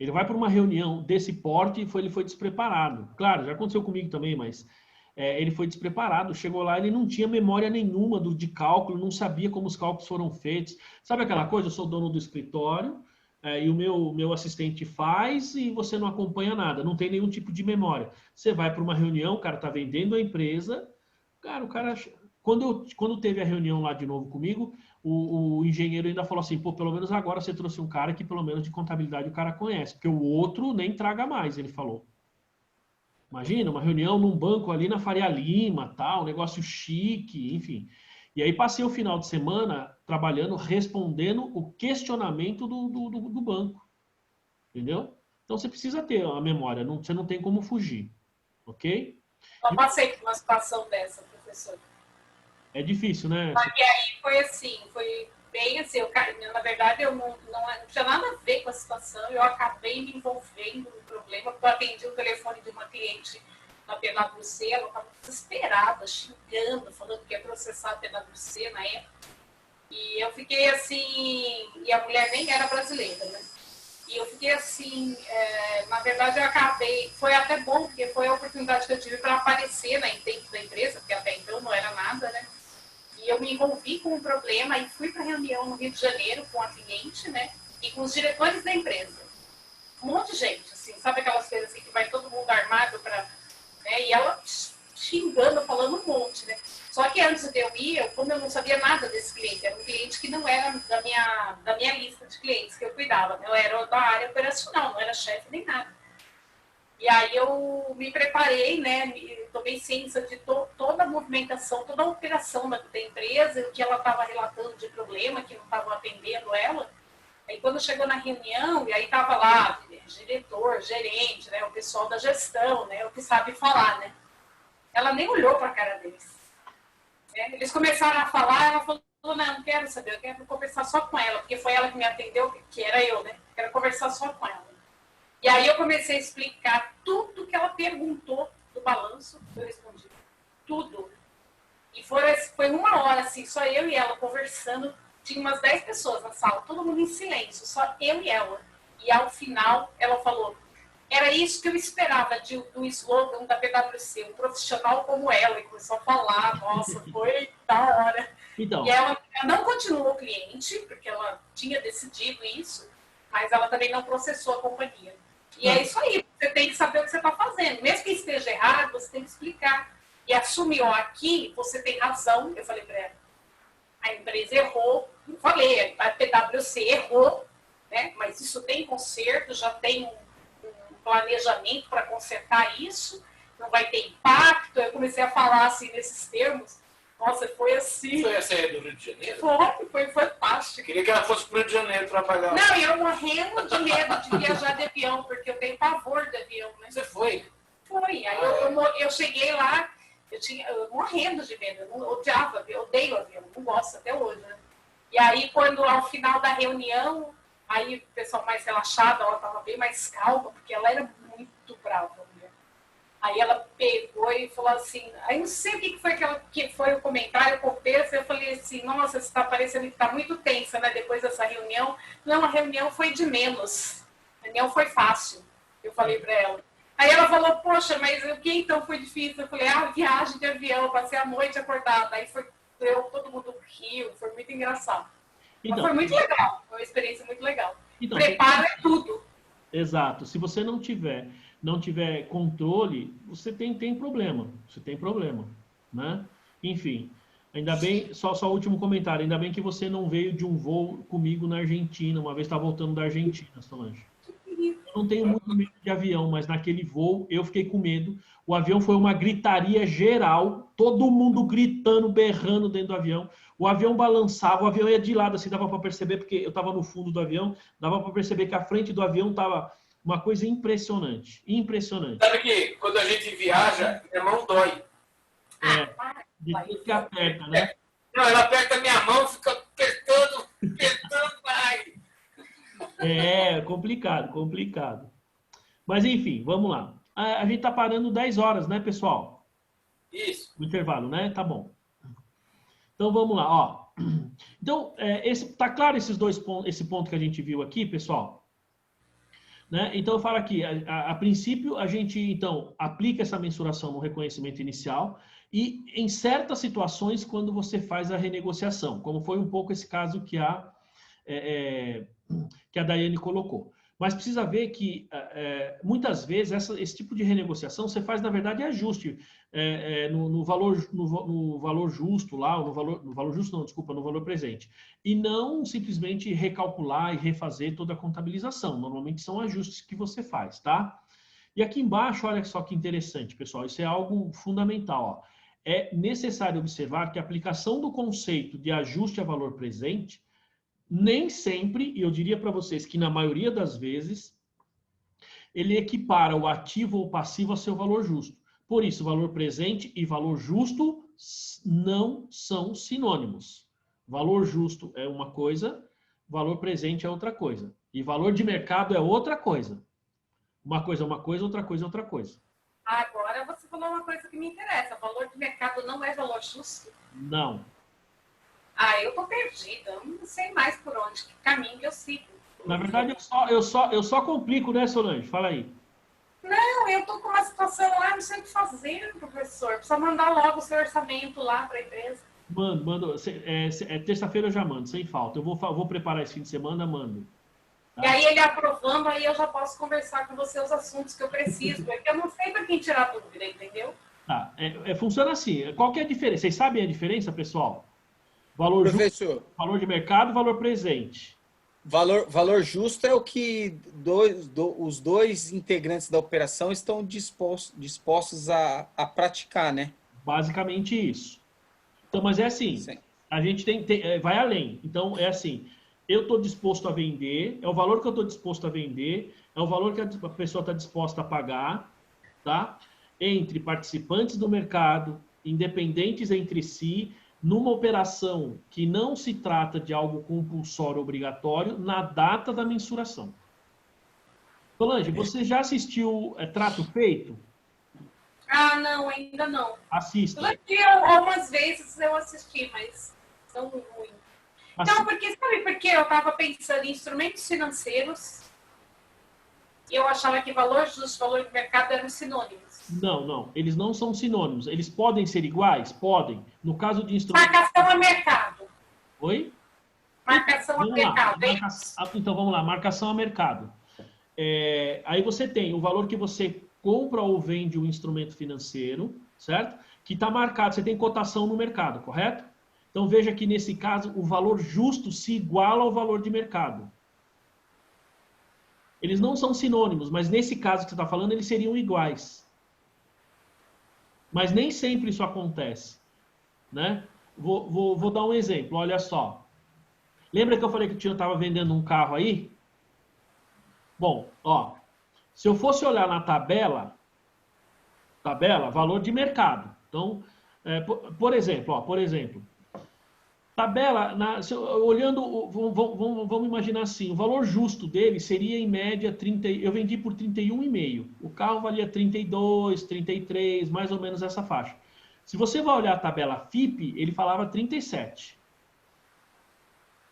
Ele vai para uma reunião desse porte e ele foi despreparado. Claro, já aconteceu comigo também, mas ele foi despreparado. Chegou lá, ele não tinha memória nenhuma de cálculo, não sabia como os cálculos foram feitos. Sabe aquela coisa? Eu sou dono do escritório e o meu assistente faz e você não acompanha nada, não tem nenhum tipo de memória. Você vai para uma reunião, o cara está vendendo a empresa, o cara... Quando teve a reunião lá de novo comigo, o engenheiro ainda falou assim, pô, pelo menos agora você trouxe um cara que pelo menos de contabilidade o cara conhece, porque o outro nem traga mais, ele falou. Imagina, uma reunião num banco ali na Faria Lima, tal, um negócio chique, enfim. E aí passei o final de semana trabalhando, respondendo o questionamento do banco. Entendeu? Então você precisa ter a memória, você não tem como fugir. Ok? Eu passei por uma situação dessa, professor. É difícil, né? Só que aí foi assim, foi bem assim, na verdade eu não tinha nada a ver com a situação, eu acabei me envolvendo no problema, porque eu atendi o telefone de uma cliente na PwC, ela estava desesperada, xingando, falando que ia processar a PwC na época, e eu fiquei assim, e a mulher nem era brasileira, né? E eu fiquei assim, na verdade eu acabei, foi até bom, porque foi a oportunidade que eu tive para aparecer dentro da empresa, porque até então não era nada, né? E eu me envolvi com o problema e fui para a reunião no Rio de Janeiro com a cliente, né? E com os diretores da empresa. Um monte de gente, assim, sabe aquelas coisas assim que vai todo mundo armado para... Né? E ela xingando, falando um monte, né? Só que antes de eu ir, como eu não sabia nada desse cliente, era um cliente que não era da minha lista de clientes que eu cuidava, né? Eu era da área operacional, não era chefe nem nada. E aí eu me preparei, né, tomei ciência de toda a movimentação, toda a operação da empresa, o que ela estava relatando de problema, que não estava atendendo ela. Aí quando chegou na reunião, e aí estava lá, diretor, gerente, né, o pessoal da gestão, né, o que sabe falar, né. Ela nem olhou para a cara deles. Eles começaram a falar, ela falou, não quero saber, eu quero conversar só com ela, porque foi ela que me atendeu, que era eu, né, quero conversar só com ela. E aí eu comecei a explicar tudo que ela perguntou do balanço, eu respondi tudo. E foi uma hora, assim, só eu e ela conversando, tinha umas 10 pessoas na sala, todo mundo em silêncio, só eu e ela. E ao final, ela falou, era isso que eu esperava do slogan da PwC, um profissional como ela, e começou a falar, nossa, foi da hora. Então. E ela não continuou cliente, porque ela tinha decidido isso, mas ela também não processou a companhia. E é isso aí, você tem que saber o que você está fazendo. Mesmo que esteja errado, você tem que explicar. E assumir, ó, aqui você tem razão. Eu falei para ela, a empresa errou. Eu falei, a PwC errou, né? Mas isso tem conserto, já tem um planejamento para consertar isso. Não vai ter impacto. Eu comecei a falar assim nesses termos. Nossa, foi assim. Foi a série do Rio de Janeiro? Foi fantástico. Queria que ela fosse para o Rio de Janeiro trabalhar. Não, eu morrendo de medo de viajar de avião, porque eu tenho pavor de avião, né? Você foi? Foi. Aí eu cheguei lá, eu morrendo de medo, eu odiava, eu odeio avião, não gosto até hoje, né? E aí, quando ao final da reunião, aí o pessoal mais relaxado, ela estava bem mais calma, porque ela era muito brava. Aí ela pegou e falou assim, aí não sei o que foi o comentário, o contexto, eu falei assim, nossa, você está parecendo que está muito tensa, né, depois dessa reunião. Não, a reunião foi de menos, a reunião foi fácil, eu falei para ela. Aí ela falou, poxa, mas o que então foi difícil? Eu falei, viagem de avião, eu passei a noite acordada, aí todo mundo riu, foi muito engraçado. Então, mas foi muito legal, foi uma experiência muito legal. Então, preparo é tudo. Exato, se você não tiver não tiver controle, você tem problema. Você tem problema, né? Enfim, ainda bem, só o último comentário, ainda bem que você não veio de um voo comigo na Argentina, uma vez está voltando da Argentina, Solange. Eu não tenho muito medo de avião, mas naquele voo eu fiquei com medo. O avião foi uma gritaria geral, todo mundo gritando, berrando dentro do avião. O avião balançava, o avião ia de lado, assim, dava para perceber, porque eu estava no fundo do avião, dava para perceber que a frente do avião estava uma coisa impressionante. Impressionante. Sabe que quando a gente viaja, minha mão dói. De tudo que aperta, né? Não, ela aperta minha mão, fica apertando, vai. É complicado, complicado. Mas enfim, vamos lá. A gente tá parando 10 horas, né, pessoal? Isso. O intervalo, né? Tá bom. Então vamos lá, ó. Então, tá claro esses dois pontos, esse ponto que a gente viu aqui, pessoal? Né? Então eu falo aqui, a princípio a gente então aplica essa mensuração no reconhecimento inicial e em certas situações quando você faz a renegociação, como foi um pouco esse caso que a Daiane colocou. Mas precisa ver que, muitas vezes, esse tipo de renegociação você faz, na verdade, ajuste no valor justo lá, no valor justo não, desculpa, no valor presente. E não simplesmente recalcular e refazer toda a contabilização. Normalmente são ajustes que você faz, tá? E aqui embaixo, olha só que interessante, pessoal, isso é algo fundamental, ó. É necessário observar que a aplicação do conceito de ajuste a valor presente nem sempre, e eu diria para vocês que na maioria das vezes, ele equipara o ativo ou passivo a seu valor justo. Por isso, valor presente e valor justo não são sinônimos. Valor justo é uma coisa, valor presente é outra coisa. E valor de mercado é outra coisa. Uma coisa é uma coisa, outra coisa é outra coisa. Agora você falou uma coisa que me interessa. Valor de mercado não é valor justo? Não. Eu tô perdida. Eu não sei mais por onde, que caminho que eu sigo. Na verdade, eu só complico, né, Solange? Fala aí. Não, eu tô com uma situação lá, não sei o que fazer, professor. Precisa mandar logo o seu orçamento lá para a empresa. Mando. Terça-feira eu já mando, sem falta. Eu vou preparar esse fim de semana, mando. Tá? E aí ele aprovando, aí eu já posso conversar com você os assuntos que eu preciso. Porque eu não sei para quem tirar dúvida, entendeu? Tá. Funciona assim. Qual que é a diferença? Vocês sabem a diferença, pessoal? Valor Professor, justo, valor de mercado, valor presente. Valor justo é o que os dois integrantes da operação estão dispostos a praticar, né? Basicamente isso. Então, mas é assim, Sim. a gente vai além. Então, é assim, eu estou disposto a vender, é o valor que eu estou disposto a vender, é o valor que a pessoa está disposta a pagar, tá? Entre participantes do mercado, independentes entre si, numa operação que não se trata de algo compulsório obrigatório na data da mensuração. Solange, você já assistiu Trato Feito? Não, ainda não. Assista. Algumas vezes eu assisti, mas não muito. Não, porque sabe por quê? Eu estava pensando em instrumentos financeiros e eu achava que valor justo, valor de mercado eram sinônimos. Não. Eles não são sinônimos. Eles podem ser iguais? Podem. No caso de instrumentos... Marcação a mercado. Oi? Marcação a mercado. Então, vamos lá. Marcação a mercado. Aí você tem o valor que você compra ou vende um instrumento financeiro, certo? Que está marcado. Você tem cotação no mercado, correto? Então, veja que nesse caso, o valor justo se iguala ao valor de mercado. Eles não são sinônimos, mas nesse caso que você está falando, eles seriam iguais. Mas nem sempre isso acontece, né? Vou dar um exemplo, olha só. Lembra que eu falei que eu estava vendendo um carro aí? Bom, ó, se eu fosse olhar na tabela, valor de mercado. Então, por exemplo, tabela, olhando, vamos imaginar assim, o valor justo dele seria em média 30, eu vendi por 31,5. O carro valia 32, 33, mais ou menos essa faixa. Se você vai olhar a tabela FIPE, ele falava 37.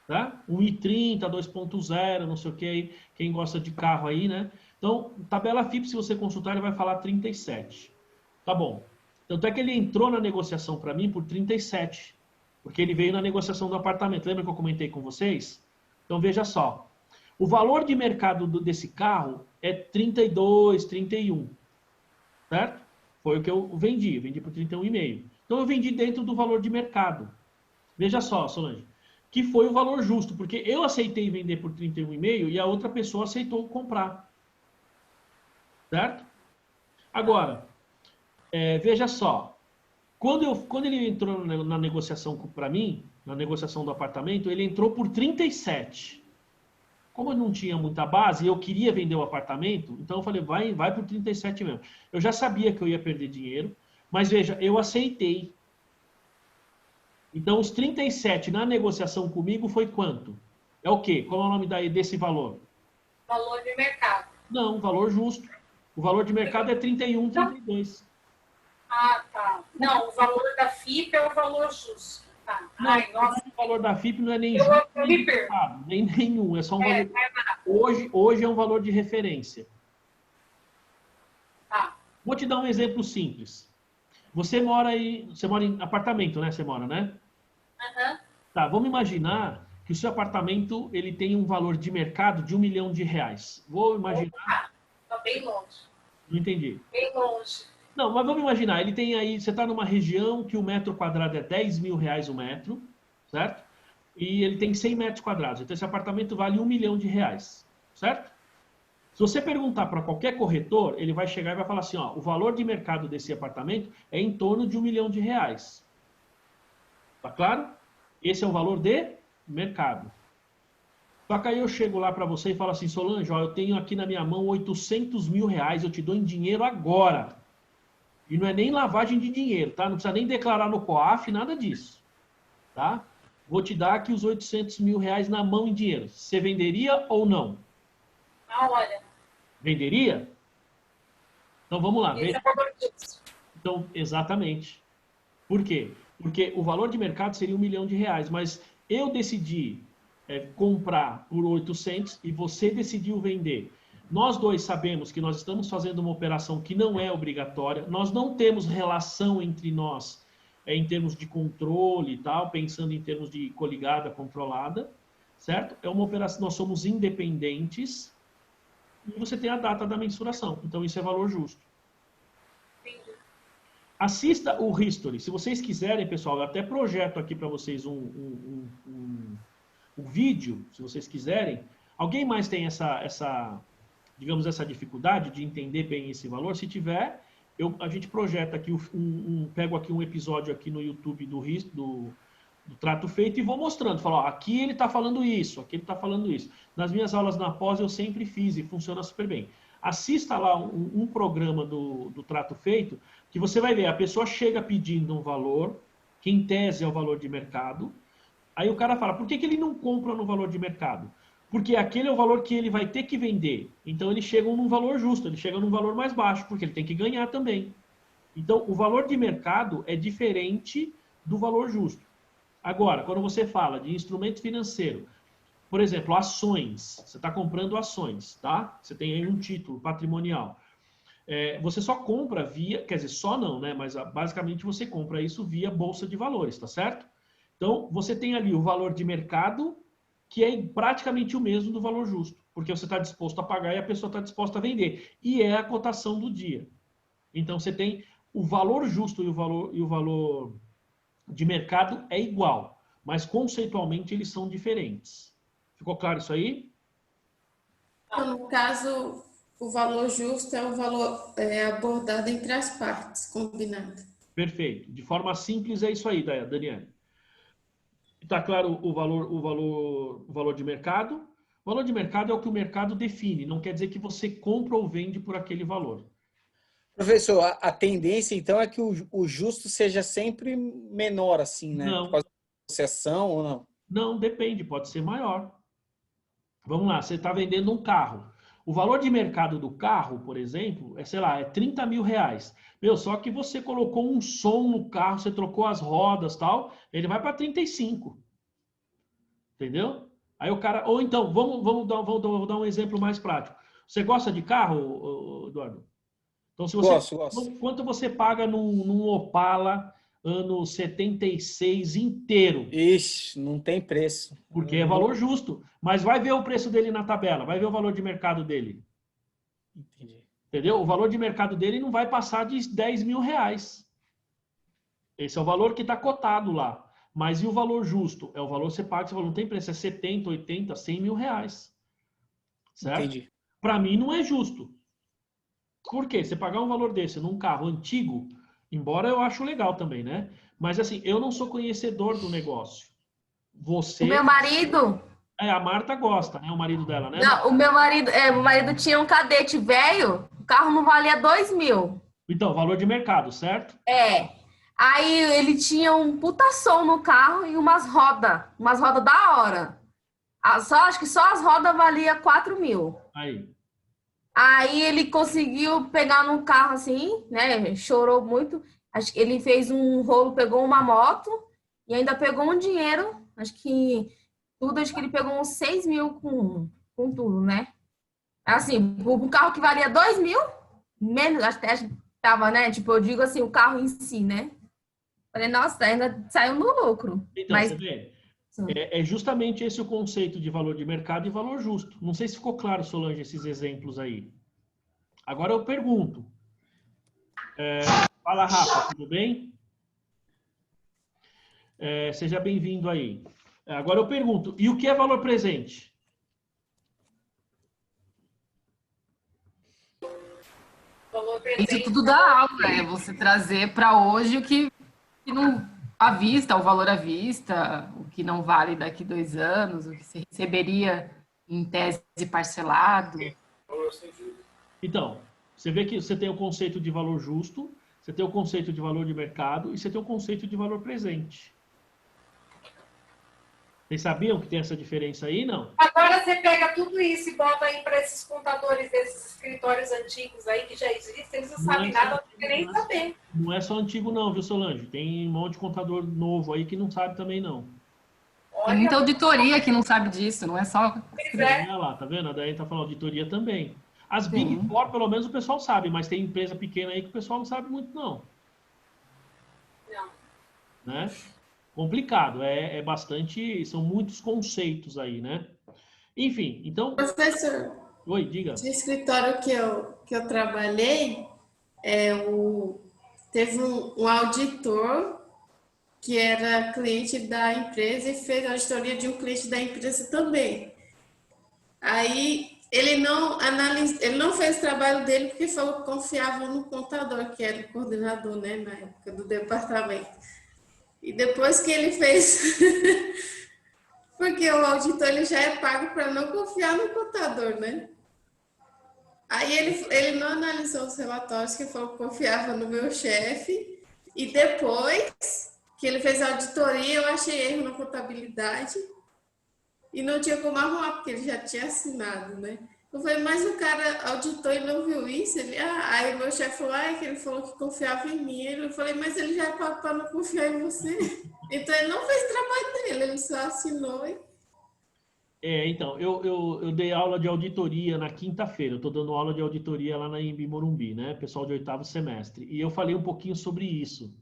Tá? 1,30, 2.0, não sei o que, quem gosta de carro aí, né? Então, tabela FIPE, se você consultar, ele vai falar 37. Tá bom. Tanto é que ele entrou na negociação para mim por 37. Porque ele veio na negociação do apartamento. Lembra que eu comentei com vocês? Então, veja só. O valor de mercado desse carro é 32, 31, certo? Foi o que eu vendi por 31,5. Então eu vendi dentro do valor de mercado. Veja só, Solange, que foi o valor justo, porque eu aceitei vender por 31,5 e a outra pessoa aceitou comprar. Certo? Agora, veja só, quando ele entrou na negociação para mim, na negociação do apartamento, ele entrou por 37. Como eu não tinha muita base e eu queria vender o apartamento, então eu falei, vai por 37 mesmo. Eu já sabia que eu ia perder dinheiro, mas veja, eu aceitei. Então, os 37 na negociação comigo foi quanto? É o quê? Qual é o nome desse valor? Valor de mercado. Não, valor justo. O valor de mercado é 31, 32. Ah, tá. Não, o valor da FIP é o valor justo. Tá. Não, Ai, nossa. o valor da FIP não é nem justo, nem mercado, nem nenhum. É só um valor. Hoje é um valor de referência. Tá. Vou te dar um exemplo simples. Você mora em apartamento, né? Você mora, né? Uhum. Tá, vamos imaginar que o seu apartamento ele tem um valor de mercado de R$1 milhão. Vou imaginar. Tá bem longe. Não entendi. Bem longe. Não, mas vamos imaginar, ele tem aí, você está numa região que o metro quadrado é R$10 mil o metro, certo? E ele tem 100 metros quadrados, então esse apartamento vale R$1 milhão, certo? Se você perguntar para qualquer corretor, ele vai chegar e vai falar assim, ó, o valor de mercado desse apartamento é em torno de R$1 milhão. Tá claro? Esse é o valor de mercado. Só que aí eu chego lá para você e falo assim, Solange, ó, eu tenho aqui na minha mão R$800 mil, eu te dou em dinheiro agora. E não é nem lavagem de dinheiro, tá? Não precisa nem declarar no COAF, nada disso. Tá? Vou te dar aqui os R$800 mil na mão em dinheiro. Você venderia ou não? Na hora. Venderia? Então vamos lá. Esse é o valor disso. Então, exatamente. Por quê? Porque o valor de mercado seria R$1 milhão, mas eu decidi comprar por 800 e você decidiu vender. Nós dois sabemos que nós estamos fazendo uma operação que não é obrigatória, nós não temos relação entre nós em termos de controle e tal, pensando em termos de coligada, controlada, certo? É uma operação, nós somos independentes e você tem a data da mensuração, então isso é valor justo. Entendi. Assista o History, se vocês quiserem, pessoal, eu até projeto aqui para vocês um vídeo, se vocês quiserem. Alguém mais tem digamos, essa dificuldade de entender bem esse valor? Se tiver, a gente projeta aqui, pego aqui um episódio aqui no YouTube do Trato Feito e vou mostrando. Falo, ó, aqui ele está falando isso, aqui ele está falando isso. Nas minhas aulas na pós eu sempre fiz e funciona super bem. Assista lá um programa do Trato Feito, que você vai ver, a pessoa chega pedindo um valor, que em tese é o valor de mercado, aí o cara fala, por que ele não compra no valor de mercado? Porque aquele é o valor que ele vai ter que vender. Então, eles chegam num valor justo, eles chegam num valor mais baixo, porque ele tem que ganhar também. Então, o valor de mercado é diferente do valor justo. Agora, quando você fala de instrumento financeiro, por exemplo, ações, você está comprando ações, tá? Você tem aí um título patrimonial. Você só compra via, quer dizer, só não, né? Mas basicamente você compra isso via bolsa de valores, tá certo? Então, você tem ali o valor de mercado, que é praticamente o mesmo do valor justo, porque você está disposto a pagar e a pessoa está disposta a vender. E é a cotação do dia. Então, você tem o valor justo e o valor de mercado é igual, mas conceitualmente eles são diferentes. Ficou claro isso aí? Então, no caso, o valor justo é o valor abordado entre as partes, combinado. Perfeito. De forma simples é isso aí, Daniela. Está claro o valor de mercado? O valor de mercado é o que o mercado define, não quer dizer que você compra ou vende por aquele valor. Professor, a tendência então é que o justo seja sempre menor, assim, né? Não. Por causa da negociação ou não? Não, depende, pode ser maior. Vamos lá, você está vendendo um carro. O valor de mercado do carro, por exemplo, sei lá, é R$30 mil. Meu, só que você colocou um som no carro, você trocou as rodas e tal, ele vai para 35. Entendeu? Aí o cara... Ou então, vou dar um exemplo mais prático. Você gosta de carro, Eduardo? Então, se você... Gosto. Quanto você paga num Opala ano 76 inteiro. Ixi, não tem preço. Porque é valor justo. Mas vai ver o preço dele na tabela, vai ver o valor de mercado dele. Entendi. Entendeu? O valor de mercado dele não vai passar de 10 mil reais. Esse é o valor que está cotado lá. Mas e o valor justo? É o valor que você paga, você fala, não tem preço, é 70, 80, 100 mil reais. Certo? Entendi. Para mim não é justo. Por quê? Você pagar um valor desse num carro antigo, embora eu acho legal também, né? Mas assim, eu não sou conhecedor do negócio. Você... O meu marido... A Marta gosta, né? O marido dela, né? Não, o meu marido tinha um cadete velho, o carro não valia 2 mil. Então, valor de mercado, certo? É. Aí ele tinha um puta som no carro e umas rodas da hora. Acho que só as rodas valia 4 mil. Aí ele conseguiu pegar no carro assim, né? Chorou muito. Acho que ele fez um rolo, pegou uma moto e ainda pegou um dinheiro. Acho que ele pegou uns 6 mil com tudo, né? Assim, um carro que valia 2 mil, menos, até tava, né? Tipo, eu digo assim, o carro em si, né? Falei, nossa, ainda saiu no lucro. Então, você vê, é justamente esse o conceito de valor de mercado e valor justo. Não sei se ficou claro, Solange, esses exemplos aí. Agora eu pergunto. Fala, Rafa, tudo bem? Seja bem-vindo aí. Agora eu pergunto, e o que é valor presente? Isso tudo dá aula, é você trazer para hoje o que não à vista, o valor à vista, o que não vale daqui 2 anos, o que você receberia em tese parcelado. Então, você vê que você tem o conceito de valor justo, você tem o conceito de valor de mercado e você tem o conceito de valor presente. Vocês sabiam que tem essa diferença aí, não? Agora você pega tudo isso e bota aí para esses contadores desses escritórios antigos aí que já existem, eles não sabem nada, não querem nem saber. Não é só antigo não, viu, Solange? Tem um monte de contador novo aí que não sabe também não. Tem muita auditoria que não sabe disso, não é só... Olha lá, tá vendo? A Daiane tá falando auditoria também. As Big Four, pelo menos, o pessoal sabe, mas tem empresa pequena aí que o pessoal não sabe muito, não. Não. Né? Complicado, é bastante, são muitos conceitos aí, né? Enfim, então... Professor, Oi, diga. no escritório que eu trabalhei, teve um auditor que era cliente da empresa e fez a auditoria de um cliente da empresa também. Aí ele não fez o trabalho dele porque falou que confiava no contador, que era o coordenador, né, na época do departamento. E depois que ele fez, porque o auditor ele já é pago para não confiar no contador, né? Aí ele não analisou os relatórios, que falou que confiava no meu chefe. E depois que ele fez a auditoria, eu achei erro na contabilidade. E não tinha como arrumar, porque ele já tinha assinado, né? Eu falei, mas o cara auditou e não viu isso? Aí meu chefe falou, que ele falou que confiava em mim. Eu falei, mas ele já é pago para não confiar em você. Então ele não fez o trabalho dele, ele só assinou. Então, eu dei aula de auditoria na quinta-feira. Eu estou dando aula de auditoria lá na Embi Morumbi, né? Pessoal de 8º semestre. E eu falei um pouquinho sobre isso.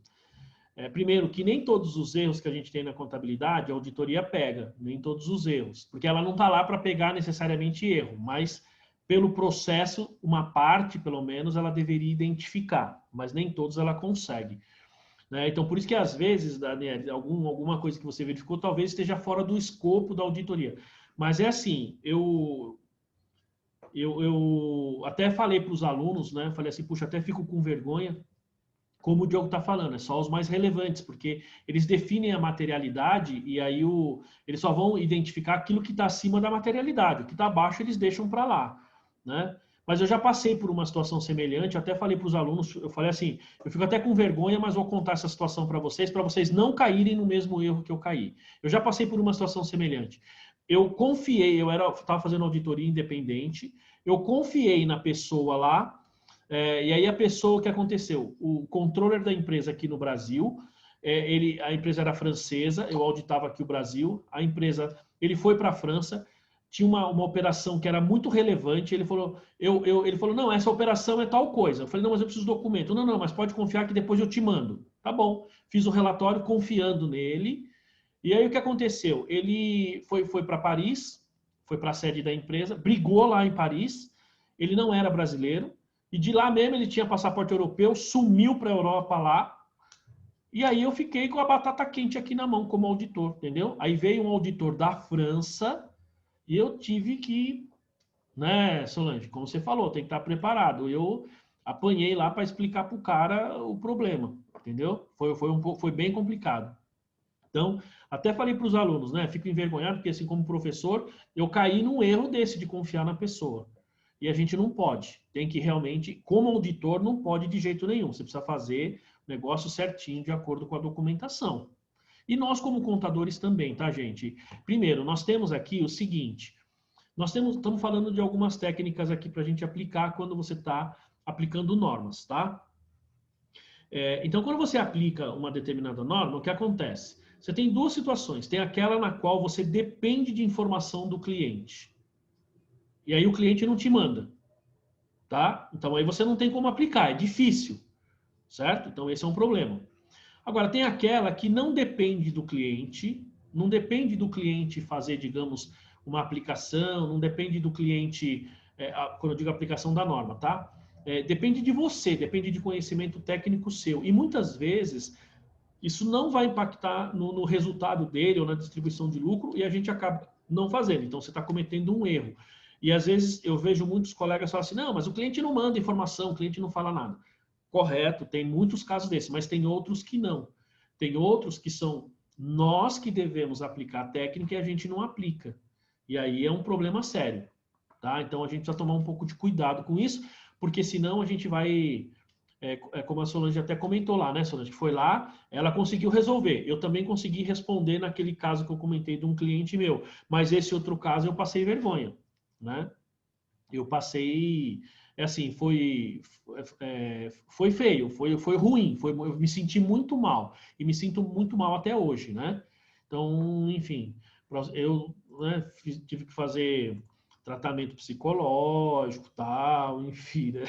Primeiro, que nem todos os erros que a gente tem na contabilidade, a auditoria pega, nem todos os erros, porque ela não está lá para pegar necessariamente erro, mas pelo processo, uma parte, pelo menos, ela deveria identificar, mas nem todos ela consegue. Né? Então, por isso que às vezes, Daniel, alguma coisa que você verificou talvez esteja fora do escopo da auditoria. Mas é assim, eu até falei para os alunos, né? Falei assim, puxa, até fico com vergonha, como o Diogo está falando, é só os mais relevantes, porque eles definem a materialidade e aí eles só vão identificar aquilo que está acima da materialidade, o que está abaixo eles deixam para lá, né? Mas eu já passei por uma situação semelhante, até falei para os alunos, eu falei assim, eu fico até com vergonha, mas vou contar essa situação para vocês não caírem no mesmo erro que eu caí. Eu já passei por uma situação semelhante. Eu confiei, eu estava fazendo auditoria independente, eu confiei na pessoa lá, e aí a pessoa, o que aconteceu? O controller da empresa aqui no Brasil, a empresa era francesa, eu auditava aqui o Brasil, ele foi para a França, tinha uma operação que era muito relevante, ele falou, não, essa operação é tal coisa. Eu falei, não, mas eu preciso do documento. Não, mas pode confiar que depois eu te mando. Tá bom. Fiz o relatório confiando nele. E aí o que aconteceu? Ele foi para Paris, foi para a sede da empresa, brigou lá em Paris. Ele não era brasileiro. E de lá mesmo ele tinha passaporte europeu, sumiu para a Europa lá. E aí eu fiquei com a batata quente aqui na mão como auditor, entendeu? Aí veio um auditor da França e eu tive que, né, Solange, como você falou, tem que estar preparado. Eu apanhei lá para explicar para o cara o problema, entendeu? Foi bem complicado. Então, até falei para os alunos, né? Fico envergonhado porque, assim, como professor, eu caí num erro desse de confiar na pessoa. E a gente não pode. Tem que realmente, como auditor, não pode de jeito nenhum. Você precisa fazer o negócio certinho de acordo com a documentação. E nós, como contadores, também, tá, gente? Primeiro, nós temos aqui o seguinte. Estamos falando de algumas técnicas aqui para a gente aplicar quando você está aplicando normas, tá? Então, quando você aplica uma determinada norma, o que acontece? Você tem duas situações. Tem aquela na qual você depende de informação do cliente. E aí o cliente não te manda, tá? Então aí você não tem como aplicar, é difícil, certo? Então esse é um problema. Agora tem aquela que não depende do cliente, não depende do cliente fazer, digamos, uma aplicação, não depende do cliente, quando eu digo aplicação da norma, tá? Depende de você, depende de conhecimento técnico seu. E muitas vezes isso não vai impactar no resultado dele ou na distribuição de lucro e a gente acaba não fazendo. Então você está cometendo um erro. E às vezes eu vejo muitos colegas falar assim, não, mas o cliente não manda informação, o cliente não fala nada. Correto, tem muitos casos desses, mas tem outros que não. Tem outros que são nós que devemos aplicar a técnica e a gente não aplica. E aí é um problema sério, tá? Então a gente precisa tomar um pouco de cuidado com isso, porque senão a gente vai, como a Solange até comentou lá, né, Solange? Foi lá, ela conseguiu resolver. Eu também consegui responder naquele caso que eu comentei de um cliente meu, mas esse outro caso eu passei vergonha. Né? Eu passei, assim, foi feio, foi ruim, eu me senti muito mal, e me sinto muito mal até hoje, né? Então, enfim, eu, né, tive que fazer tratamento psicológico, tal, enfim, né?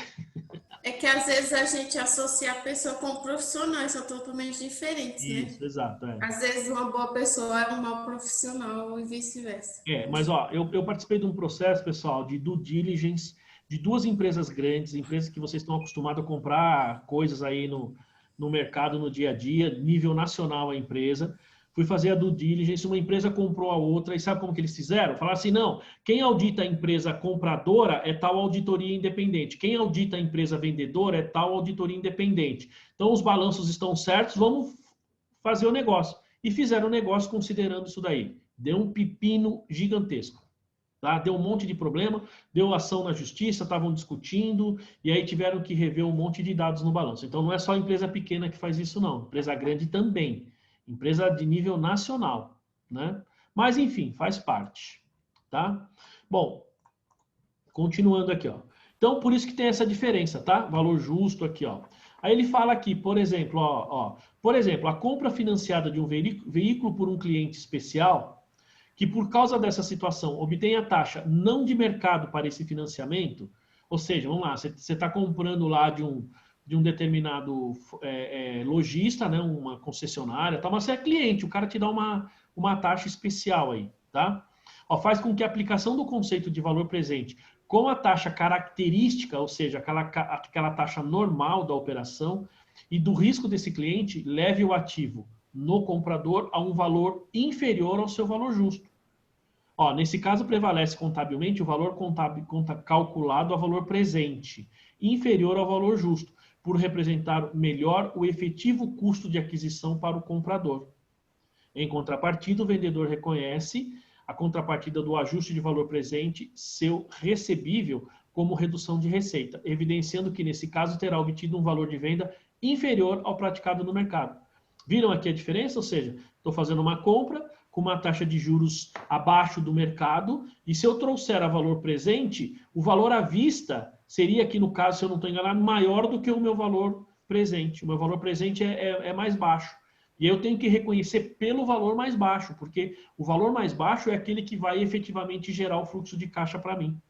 É que às vezes a gente associa a pessoa com profissionais, são totalmente diferentes, né? Isso, exato. Às vezes uma boa pessoa é um mau profissional e vice-versa. Mas ó, eu participei de um processo, pessoal, de due diligence de duas empresas grandes, empresas que vocês estão acostumados a comprar coisas aí no mercado, no dia a dia, nível nacional a empresa. Fui fazer a due diligence, uma empresa comprou a outra, e sabe como que eles fizeram? Falaram assim, não, quem audita a empresa compradora é tal auditoria independente, quem audita a empresa vendedora é tal auditoria independente. Então, os balanços estão certos, vamos fazer o negócio. E fizeram o negócio considerando isso daí. Deu um pepino gigantesco. Tá? Deu um monte de problema, deu ação na justiça, estavam discutindo, e aí tiveram que rever um monte de dados no balanço. Então, não é só a empresa pequena que faz isso, não. Empresa grande também. Empresa de nível nacional, né? Mas, enfim, faz parte, tá? Bom, continuando aqui, ó. Então, por isso que tem essa diferença, tá? Valor justo aqui, ó. Aí ele fala aqui, por exemplo, por exemplo, a compra financiada de um veículo por um cliente especial, que por causa dessa situação obtém a taxa não de mercado para esse financiamento, ou seja, vamos lá, você está comprando lá de um determinado lojista, né, uma concessionária, tá, mas você é cliente, o cara te dá uma taxa especial aí, tá? Ó, faz com que a aplicação do conceito de valor presente com a taxa característica, ou seja, aquela taxa normal da operação e do risco desse cliente, leve o ativo no comprador a um valor inferior ao seu valor justo. Ó, nesse caso, prevalece contabilmente o valor calculado a valor presente, inferior ao valor justo, por representar melhor o efetivo custo de aquisição para o comprador. Em contrapartida, o vendedor reconhece a contrapartida do ajuste de valor presente, seu recebível, como redução de receita, evidenciando que, nesse caso, terá obtido um valor de venda inferior ao praticado no mercado. Viram aqui a diferença? Ou seja, estou fazendo uma compra com uma taxa de juros abaixo do mercado, e se eu trouxer a valor presente, o valor à vista seria aqui, no caso, se eu não estou enganado, maior do que o meu valor presente. O meu valor presente é mais baixo. E eu tenho que reconhecer pelo valor mais baixo, porque o valor mais baixo é aquele que vai efetivamente gerar o fluxo de caixa para mim.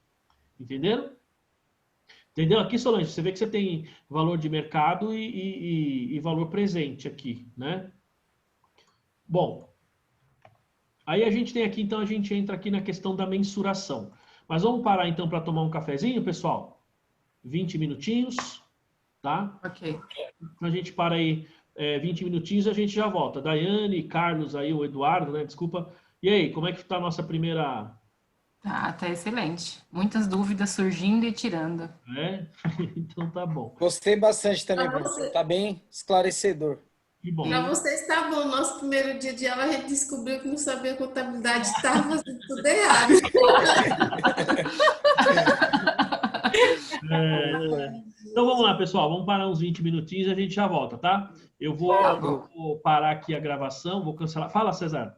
Entenderam? Entendeu? Aqui, Solange, você vê que você tem valor de mercado e valor presente aqui, né? Bom, aí a gente tem aqui, então a gente entra aqui na questão da mensuração. Mas vamos parar então para tomar um cafezinho, pessoal? 20 minutinhos, tá? Ok. Então a gente para aí 20 minutinhos e a gente já volta. Daiane, Carlos aí, o Eduardo, né? Desculpa. E aí, como é que tá a nossa primeira... Tá excelente. Muitas dúvidas surgindo e tirando. É? Então tá bom. Gostei bastante também, professor. Tá bem esclarecedor. Que bom. Para vocês está bom. Nosso primeiro dia de aula a gente descobriu que não sabia contabilidade, estava fazendo tudo errado. Então vamos lá, pessoal. Vamos parar uns 20 minutinhos e a gente já volta, tá? Eu vou parar aqui a gravação, vou cancelar. Fala, César.